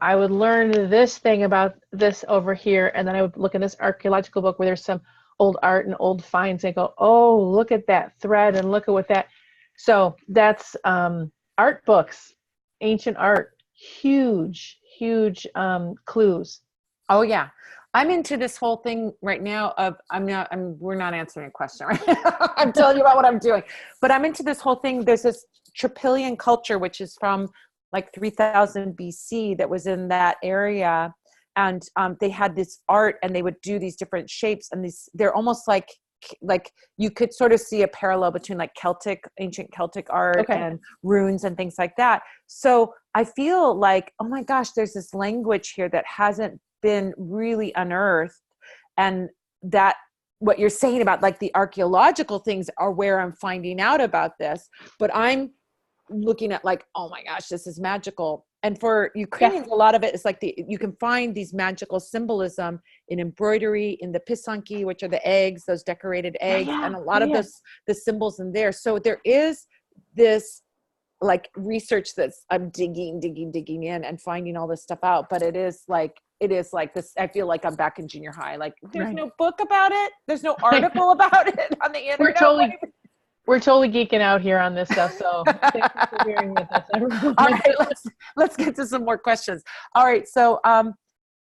I would learn this thing about this over here, and then I would look in this archaeological book where there's some old art and old finds, and go, oh, look at that thread, and look at what that. So that's art books, ancient art, huge clues. Oh yeah. I'm into this whole thing right now of, we're not answering a question right now. I'm telling you about what I'm doing, but I'm into this whole thing. There's this Trypillian culture, which is from like 3000 BC, that was in that area. And they had this art, and they would do these different shapes, and they're almost like you could sort of see a parallel between like ancient Celtic art and runes and things like that. So I feel like, oh my gosh, there's this language here that hasn't been really unearthed, and that what you're saying about like the archaeological things are where I'm finding out about this, but I'm looking at like, oh my gosh, this is magical. And for Ukrainians, a lot of it is like you can find these magical symbolism in embroidery, in the pisanki, which are the eggs, those decorated eggs, and a lot of the symbols in there. So there is this like research that's I'm digging in and finding all this stuff out. But it is like this, I feel like I'm back in junior high. Like there's no book about it. There's no article about it on the internet. We're totally geeking out here on this stuff. So thank you for bearing with us, everyone. All right, let's get to some more questions. All right. So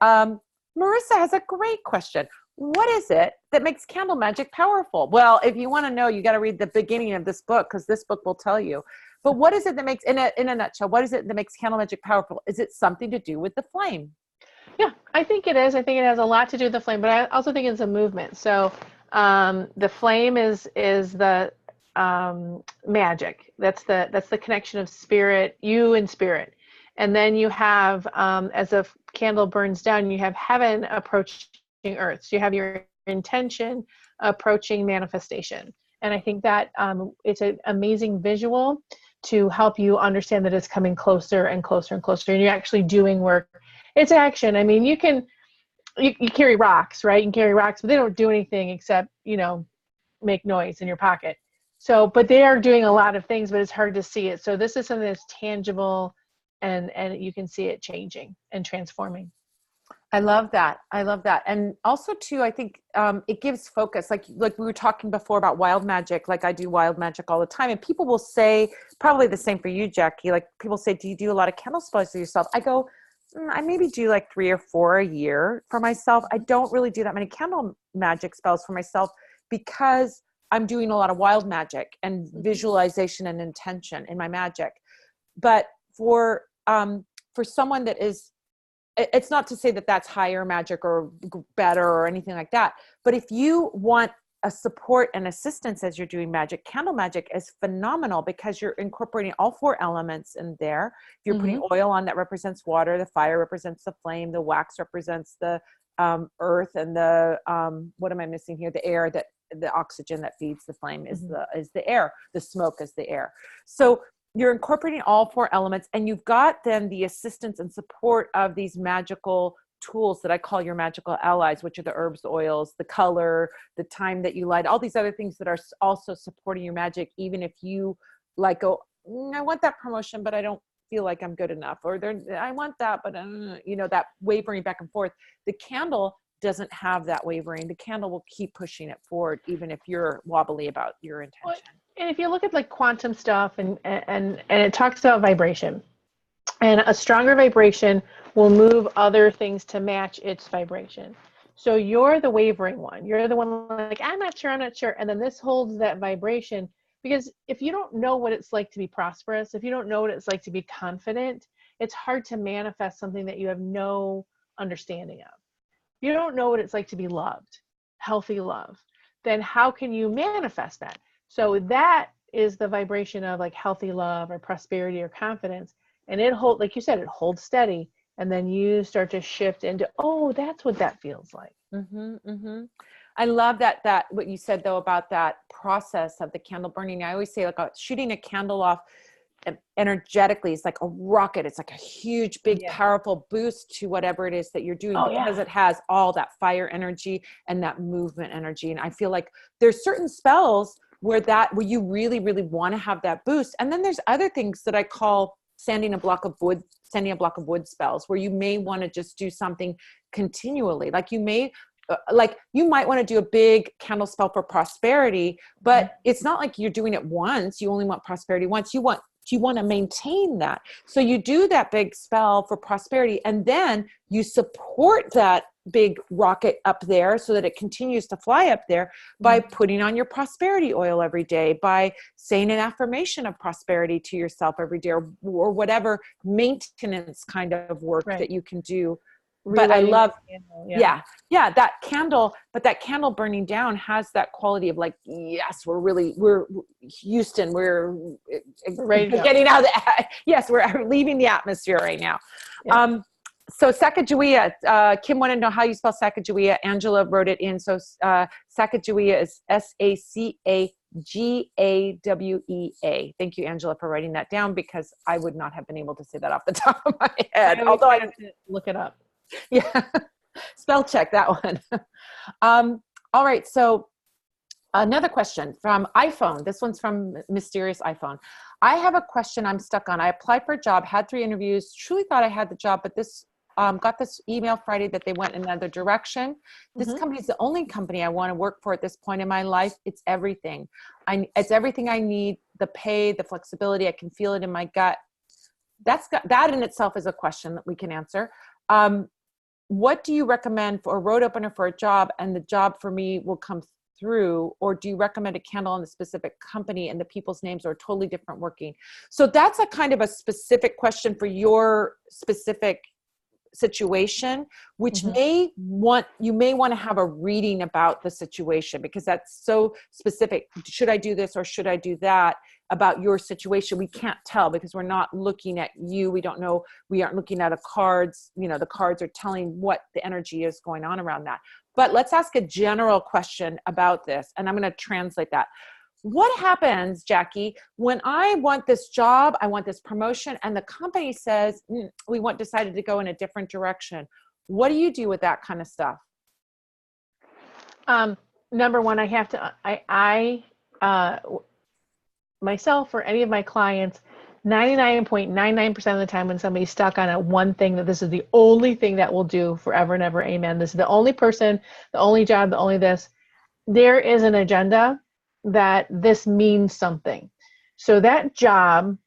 Marissa has a great question. What is it that makes candle magic powerful? Well, if you want to know, you got to read the beginning of this book, because this book will tell you. But what is it that makes, in a nutshell, what is it that makes candle magic powerful? Is it something to do with the flame? Yeah, I think it is. I think it has a lot to do with the flame, but I also think it's a movement. So the flame is the magic. That's the connection of spirit, you and spirit. And then you have, as a candle burns down, you have heaven approaching earth. So you have your intention approaching manifestation. And I think that it's an amazing visual to help you understand that it's coming closer and closer and closer, and you're actually doing work. It's action. I mean, you carry rocks, right? You can carry rocks, but they don't do anything except, make noise in your pocket. So, but they are doing a lot of things, but it's hard to see it. So this is something that's tangible, and you can see it changing and transforming. I love that. And also too, I think it gives focus. Like we were talking before about wild magic. Like I do wild magic all the time, and people will say, probably the same for you, Jacki. Like people say, do you do a lot of candle spells for yourself? I go, I maybe do like 3 or 4 a year for myself. I don't really do that many candle magic spells for myself, because I'm doing a lot of wild magic and visualization and intention in my magic. But for someone that is, it's not to say that that's higher magic or better or anything like that. But if you want a support and assistance as you're doing magic, candle magic is phenomenal, because you're incorporating all 4 elements in there. If you're putting oil on, that represents water, the fire represents the flame, the wax represents the earth, and the what am I missing here? The air, that the oxygen that feeds the flame is the air. The smoke is the air. So you're incorporating all 4 elements, and you've got then the assistance and support of these magical tools that I call your magical allies, which are the herbs, the oils, the color, the time that you light, all these other things that are also supporting your magic. Even if you like go, I want that promotion, but I don't feel like I'm good enough, or I want that, but that wavering back and forth. The candle doesn't have that wavering. The candle will keep pushing it forward, even if you're wobbly about your intention. And if you look at like quantum stuff, and it talks about vibration, and a stronger vibration will move other things to match its vibration. So you're the wavering one. You're the one like, I'm not sure. And then this holds that vibration, because if you don't know what it's like to be prosperous, if you don't know what it's like to be confident, it's hard to manifest something that you have no understanding of. If you don't know what it's like to be loved, healthy love, then how can you manifest that? So that is the vibration of like healthy love or prosperity or confidence. And it holds, like you said, it holds steady. And then you start to shift into, oh, that's what that feels like. I love that what you said though about that process of the candle burning. I always say like shooting a candle off energetically is like a rocket. It's like a huge, big, powerful boost to whatever it is that you're doing, because it has all that fire energy and that movement energy. And I feel like there's certain spells where you really, really want to have that boost. And then there's other things that I call sanding a block of wood spells, where you may want to just do something continually. Like you might want to do a big candle spell for prosperity, but it's not like you're doing it once. You only want prosperity once. You want to maintain that. So you do that big spell for prosperity, and then you support that big rocket up there so that it continues to fly up there by putting on your prosperity oil every day, by saying an affirmation of prosperity to yourself every day, or whatever maintenance kind of work that you can do. But I love, that candle, but that candle burning down has that quality of like, yes, we're Houston, we're ready getting out of we're leaving the atmosphere right now. So Sacagawea, Kim wanted to know how you spell Sacagawea. Angela wrote it in. So Sacagawea is Sacagawea. Thank you, Angela, for writing that down, because I would not have been able to say that off the top of my head. Although I have to look it up. Yeah, spell check that one. All right, so another question from iPhone. This one's from Mysterious iPhone. I have a question I'm stuck on. I applied for a job, had 3 interviews, truly thought I had the job, but this got this email Friday that they went in another direction. This company is the only company I want to work for at this point in my life. It's everything. It's everything I need, the pay, the flexibility. I can feel it in my gut. That in itself is a question that we can answer. What do you recommend for a road opener for a job, and the job for me will come through? Or do you recommend a candle on the specific company and the people's names are totally different working? So that's a kind of a specific question for your specific situation, which you may want to have a reading about the situation, because that's so specific. Should I do this or should I do that about your situation? We can't tell because we're not looking at you. We don't know. We aren't looking at a cards. You know, the cards are telling what the energy is going on around that. But let's ask a general question about this, and I'm going to translate that. What happens, Jacki, when I want this job, I want this promotion, and the company says, we decided to go in a different direction? What do you do with that kind of stuff? Number one, I have to, myself or any of my clients, 99.99% of the time when somebody's stuck on one thing, that this is the only thing that will do forever and ever, amen. This is the only person, the only job, the only this. There is an agenda that this means something. So that job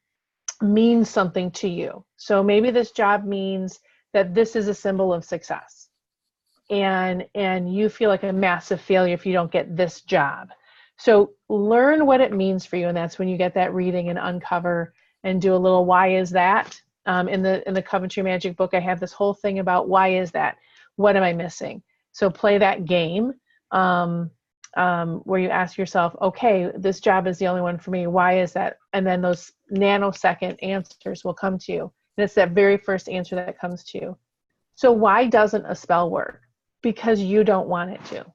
means something to you. So maybe this job means that this is a symbol of success. And you feel like a massive failure if you don't get this job. So learn what it means for you. And that's when you get that reading and uncover and do a little why is that. In the Coventry Magic book, I have this whole thing about why is that? What am I missing? So play that game. Where you ask yourself, okay, this job is the only one for me. Why is that? And then those nanosecond answers will come to you. And it's that very first answer that comes to you. So why doesn't a spell work? Because you don't want it to.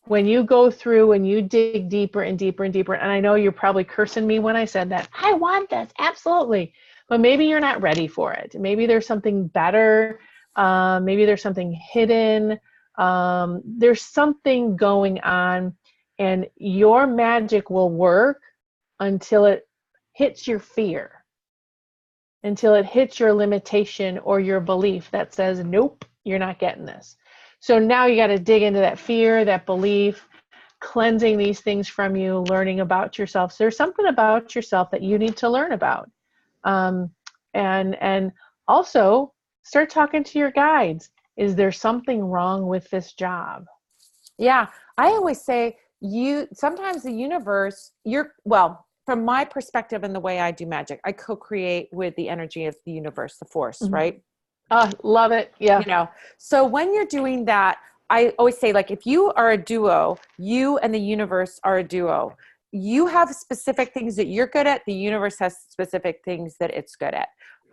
When you go through and you dig deeper and deeper and deeper, and I know you're probably cursing me when I said that, I want this, absolutely. But maybe you're not ready for it. Maybe there's something better. Maybe there's something hidden. There's something going on, and your magic will work until it hits your fear, until it hits your limitation or your belief that says, nope, you're not getting this. So now you got to dig into that fear, that belief, cleansing these things from you, learning about yourself. So there's something about yourself that you need to learn about. And also start talking to your guides. Is there something wrong with this job? Yeah. I always say sometimes the universe, from my perspective and the way I do magic, I co-create with the energy of the universe, the force, right? Love it. Yeah. So when you're doing that, I always say, like, if you are a duo, you and the universe are a duo. You have specific things that you're good at. The universe has specific things that it's good at.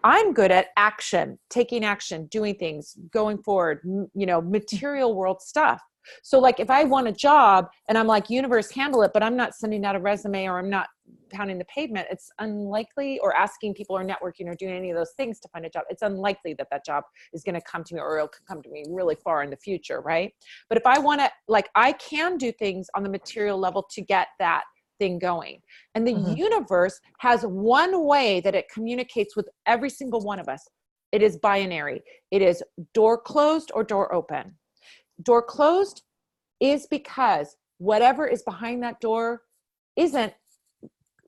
I'm good at action, taking action, doing things, going forward, material world stuff. So like if I want a job and I'm like, universe, handle it, but I'm not sending out a resume or I'm not pounding the pavement, it's unlikely, or asking people or networking or doing any of those things to find a job, it's unlikely that that job is going to come to me, or it'll come to me really far in the future, right? But if I want to, I can do things on the material level to get that thing going. And the universe has one way that it communicates with every single one of us. It is binary. It is door closed or door open. Door closed is because whatever is behind that door isn't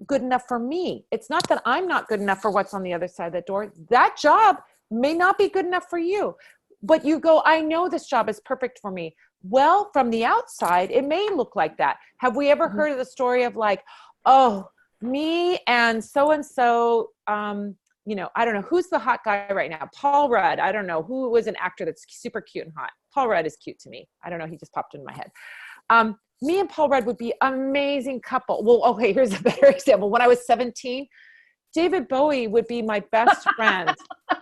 good enough for me. It's not that I'm not good enough for what's on the other side of the door. That job may not be good enough for you, but you go, I know this job is perfect for me. Well, from the outside, it may look like that. Have we ever heard of the story of me and so-and-so, I don't know, who's the hot guy right now? Paul Rudd. I don't know who was an actor that's super cute and hot. Paul Rudd is cute to me. I don't know. He just popped in my head. Me and Paul Rudd would be amazing couple. Well, okay, here's a better example. When I was 17, David Bowie would be my best friend.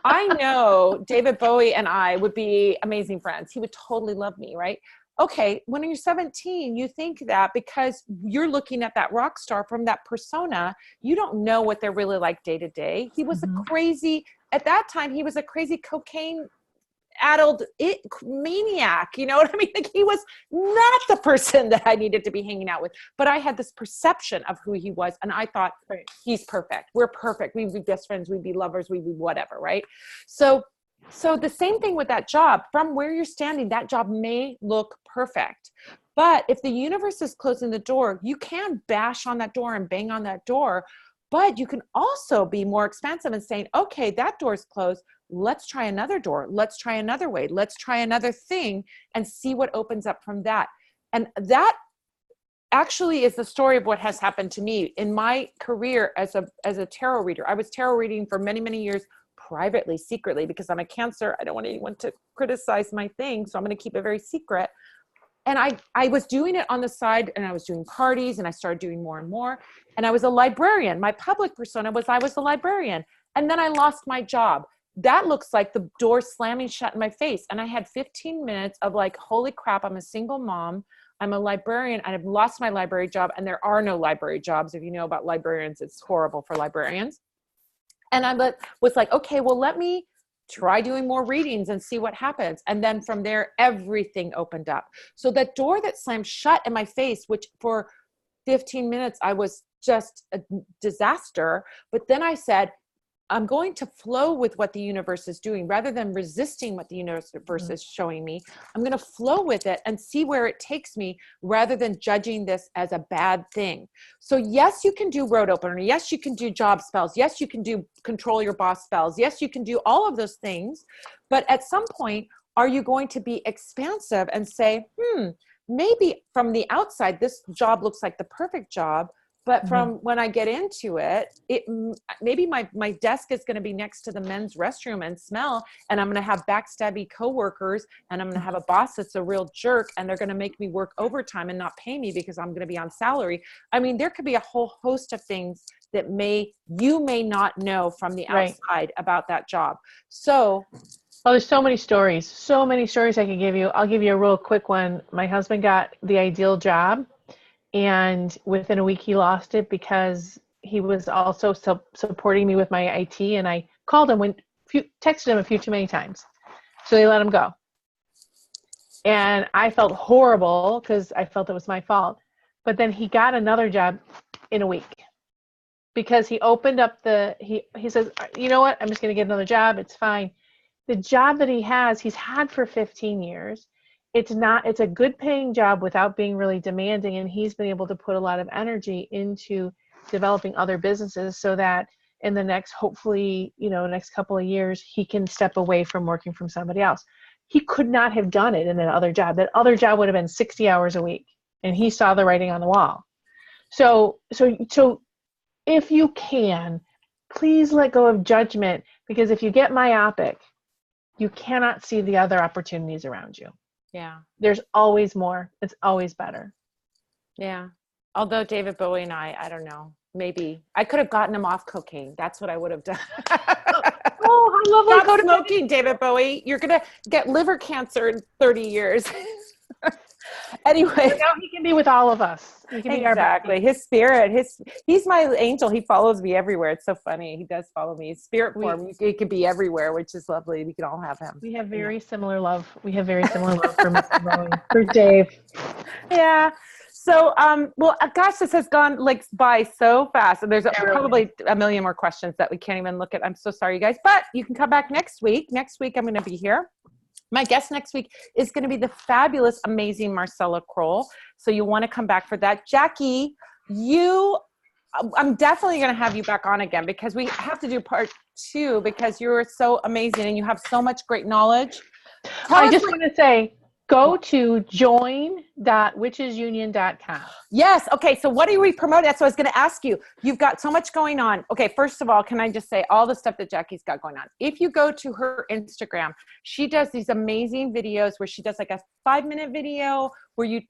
I know David Bowie and I would be amazing friends. He would totally love me, right? Okay, when you're 17, you think that because you're looking at that rock star from that persona, you don't know what they're really like day to day. He was a crazy, at that time, he was a crazy cocaine addled maniac. You know what I mean? Like, he was not the person that I needed to be hanging out with, but I had this perception of who he was. And I thought, he's perfect. We're perfect. We'd be best friends. We'd be lovers. We'd be whatever. Right. So the same thing with that job. From where you're standing, that job may look perfect, but if the universe is closing the door, you can bash on that door and bang on that door, but you can also be more expansive and saying, okay, that door's closed. Let's try another door. Let's try another way. Let's try another thing and see what opens up from that. And that actually is the story of what has happened to me in my career as a tarot reader. I was tarot reading for many, many years, privately, secretly, because I'm a Cancer. I don't want anyone to criticize my thing. So I'm going to keep it very secret. And I was doing it on the side, and I was doing parties, and I started doing more and more. And I was a librarian. My public persona was I was a librarian. And then I lost my job. That looks like the door slamming shut in my face. And I had 15 minutes of like, holy crap, I'm a single mom. I'm a librarian. And I've lost my library job. And there are no library jobs. If you know about librarians, it's horrible for librarians. And I was like, okay, well, let me try doing more readings and see what happens. And then from there, everything opened up. So that door that slammed shut in my face, which for 15 minutes, I was just a disaster. But then I said, I'm going to flow with what the universe is doing rather than resisting what the universe is showing me. I'm going to flow with it and see where it takes me rather than judging this as a bad thing. So yes, you can do road opener. Yes, you can do job spells. Yes, you can do control your boss spells. Yes, you can do all of those things. But at some point, are you going to be expansive and say, maybe from the outside, this job looks like the perfect job. But from when I get into it, maybe my desk is going to be next to the men's restroom and smell, and I'm going to have backstabby coworkers, and I'm going to have a boss that's a real jerk, and they're going to make me work overtime and not pay me because I'm going to be on salary. I mean, there could be a whole host of things that you may not know from the outside about that job. So, there's so many stories I can give you. I'll give you a real quick one. My husband got the ideal job. And within a week, he lost it because he was also supporting me with my IT. And I called him, texted him a few too many times. So they let him go. And I felt horrible because I felt it was my fault. But then he got another job in a week because he opened up he says, you know what? I'm just going to get another job. It's fine. The job that he's had for 15 years. It's a good paying job without being really demanding. And he's been able to put a lot of energy into developing other businesses so that in the next, hopefully, next couple of years, he can step away from working from somebody else. He could not have done it in that other job. That other job would have been 60 hours a week. And he saw the writing on the wall. So if you can, please let go of judgment, because if you get myopic, you cannot see the other opportunities around you. Yeah. There's always more. It's always better. Yeah. Although David Bowie and I don't know, maybe I could have gotten him off cocaine. That's what I would have done. Oh, I love Stop smoking, David Bowie. You're going to get liver cancer in 30 years. Anyway. So now he can be with all of us. He can exactly. His spirit, he's my angel. He follows me everywhere. It's so funny. He does follow me. His spirit form, he could be everywhere, which is lovely. We can all have him. We have very similar love. We have very similar love for Mr. Bowie. For Dave. Yeah. So, gosh, this has gone by so fast. And there's probably a million more questions that we can't even look at. I'm so sorry, you guys. But you can come back next week. Next week, I'm going to be here. My guest next week is going to be the fabulous, amazing Marcella Kroll. So you want to come back for that. Jacki, I'm definitely going to have you back on again because we have to do part 2 because you're so amazing and you have so much great knowledge. I just want to say, Go to join.witchesunion.com. Yes. Okay. So what are we promoting? That's what I was going to ask you. You've got so much going on. Okay. First of all, can I just say all the stuff that Jacki's got going on? If you go to her Instagram, she does these amazing videos where she does like a 5-minute video where you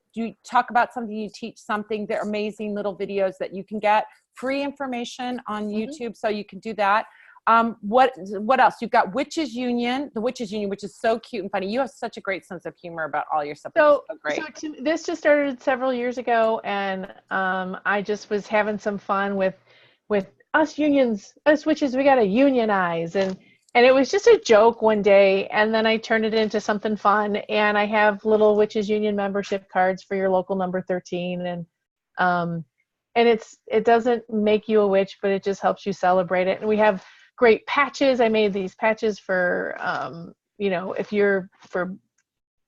talk about something, you teach something. They're amazing little videos that you can get free information on YouTube. So you can do that. What else? You've got Witches Union, the Witches Union, which is so cute and funny. You have such a great sense of humor about all your stuff. So great. This just started several years ago, and I just was having some fun with us unions, us witches. We got to unionize, and it was just a joke one day, and then I turned it into something fun. And I have little Witches Union membership cards for your local number 13, and it doesn't make you a witch, but it just helps you celebrate it. And we have great patches. I made these patches for, if you're for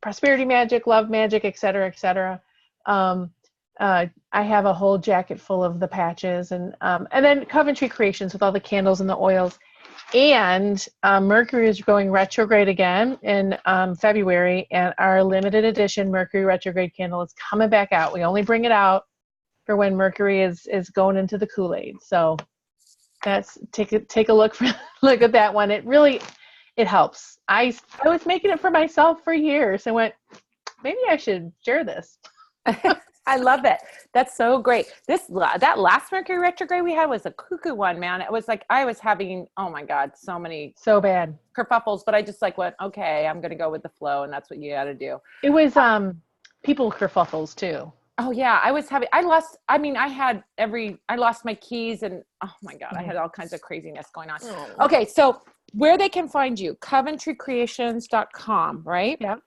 prosperity magic, love magic, et cetera, et cetera. I have a whole jacket full of the patches, and then Coventry Creations with all the candles and the oils. And Mercury is going retrograde again in February, and our limited edition Mercury retrograde candle is coming back out. We only bring it out for when Mercury is going into the Kool-Aid. So that's take a look at that one. It helps. I was making it for myself for years and went, maybe I should share this. I love it. That's so great. That last Mercury retrograde we had was a cuckoo one, man. It was like I was having, oh my God, so bad kerfuffles, but I just like went, okay, I'm going to go with the flow, and that's what you got to do. It was people kerfuffles too. Oh yeah, I lost my keys, and oh my God, I had all kinds of craziness going on. Oh. Okay, so where they can find you, coventrycreations.com, right? Yep.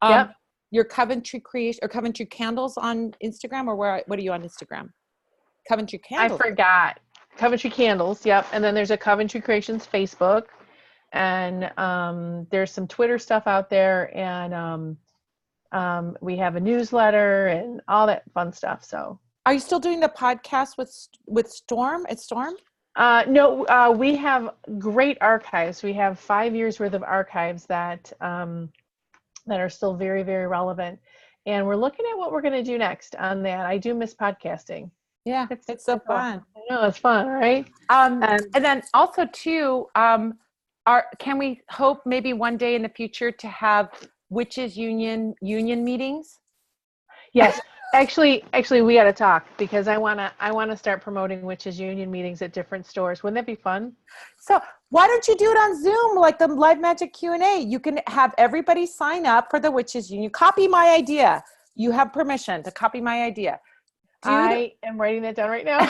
Yep. Your Coventry Creation or Coventry Candles on Instagram, or what are you on Instagram? Coventry Candles. I forgot. Coventry Candles, yep. And then there's a Coventry Creations Facebook, and there's some Twitter stuff out there, and we have a newsletter and all that fun stuff. So, are you still doing the podcast with Storm? It's Storm? No, we have great archives. We have 5 years worth of archives that are still very, very relevant. And we're looking at what we're going to do next on that. I do miss podcasting. Yeah, it's so fun. I know, it's fun, right? And then also too, can we hope maybe one day in the future to have Witches Union meetings? Yes. Actually, we got to talk, because I want to start promoting Witches Union meetings at different stores. Wouldn't that be fun? So why don't you do it on Zoom, like the live magic Q&A? You can have everybody sign up for the Witches Union. Copy my idea. You have permission to copy my idea. I am writing that down right now.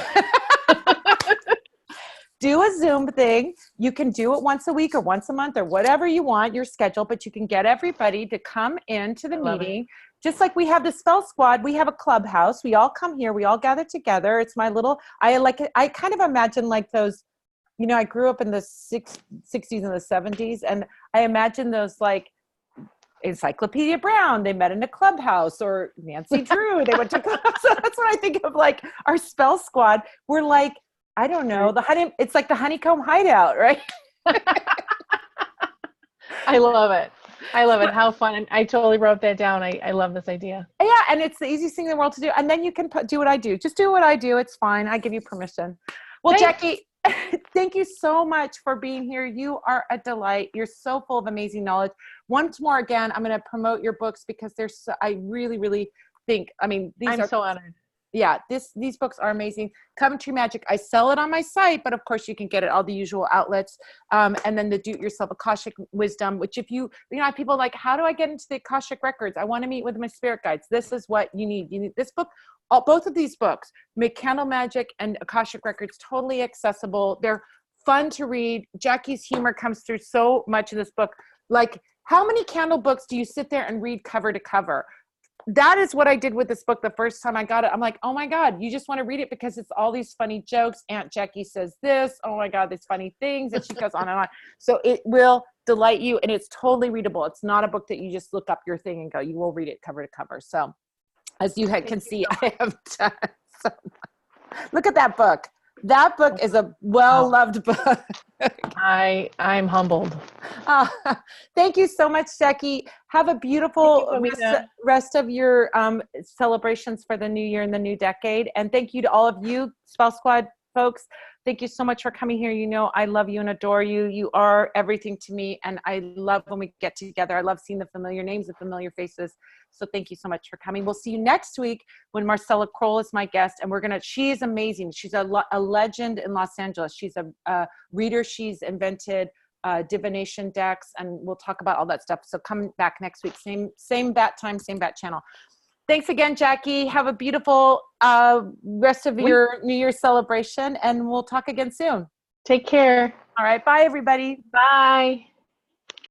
Do a Zoom thing. You can do it once a week or once a month or whatever you want, your schedule, but you can get everybody to come into the meeting. Just like we have the Spell Squad, we have a clubhouse. We all come here. We all gather together. It's my little, I kind of imagine like those, I grew up in the 60s and the 70s, and I imagine those like Encyclopedia Brown, they met in a clubhouse, or Nancy Drew, they went to clubhouse. So that's what I think of, like our Spell Squad. We're like, I don't know, it's like the honeycomb hideout, right? I love it. How fun. I totally wrote that down. I love this idea. Yeah, and it's the easiest thing in the world to do. And then you can do what I do. Just do what I do. It's fine. I give you permission. Well, thanks. Jacki, thank you so much for being here. You are a delight. You're so full of amazing knowledge. Once more, again, I'm going to promote your books, because I really, really think, I'm so honored. Yeah, these books are amazing. Coventry Magic, I sell it on my site, but of course you can get it all the usual outlets. And then the Do-It-Yourself Akashic Wisdom, which if you people are like, how do I get into the Akashic Records? I want to meet with my spirit guides. This is what you need. You need this book. Both of these books, make Candle Magic and Akashic Records, totally accessible. They're fun to read. Jacki's humor comes through so much of this book. Like, how many candle books do you sit there and read cover to cover? That is what I did with this book the first time I got it. I'm like, oh my God, you just want to read it because it's all these funny jokes. Aunt Jacki says this. Oh my God, these funny things. And she goes on and on. So it will delight you, and it's totally readable. It's not a book that you just look up your thing and go. You will read it cover to cover. So as you can see, I have done so much. Look at that book. That book is a well-loved book. I'm humbled. Uh, thank you so much, Jacki. Have a beautiful rest of your celebrations for the new year and the new decade. And thank you to all of you, Spouse Squad folks. Thank you so much for coming here. You know, I love you and adore you. You are everything to me. And I love when we get together. I love seeing the familiar names and familiar faces. So thank you so much for coming. We'll see you next week when Marcella Kroll is my guest. And she is amazing. She's a legend in Los Angeles. She's a reader. She's invented divination decks, and we'll talk about all that stuff. So come back next week. Same bat time, same bat channel. Thanks again, Jacki. Have a beautiful rest of your New Year's celebration, and we'll talk again soon. Take care. All right. Bye, everybody. Bye.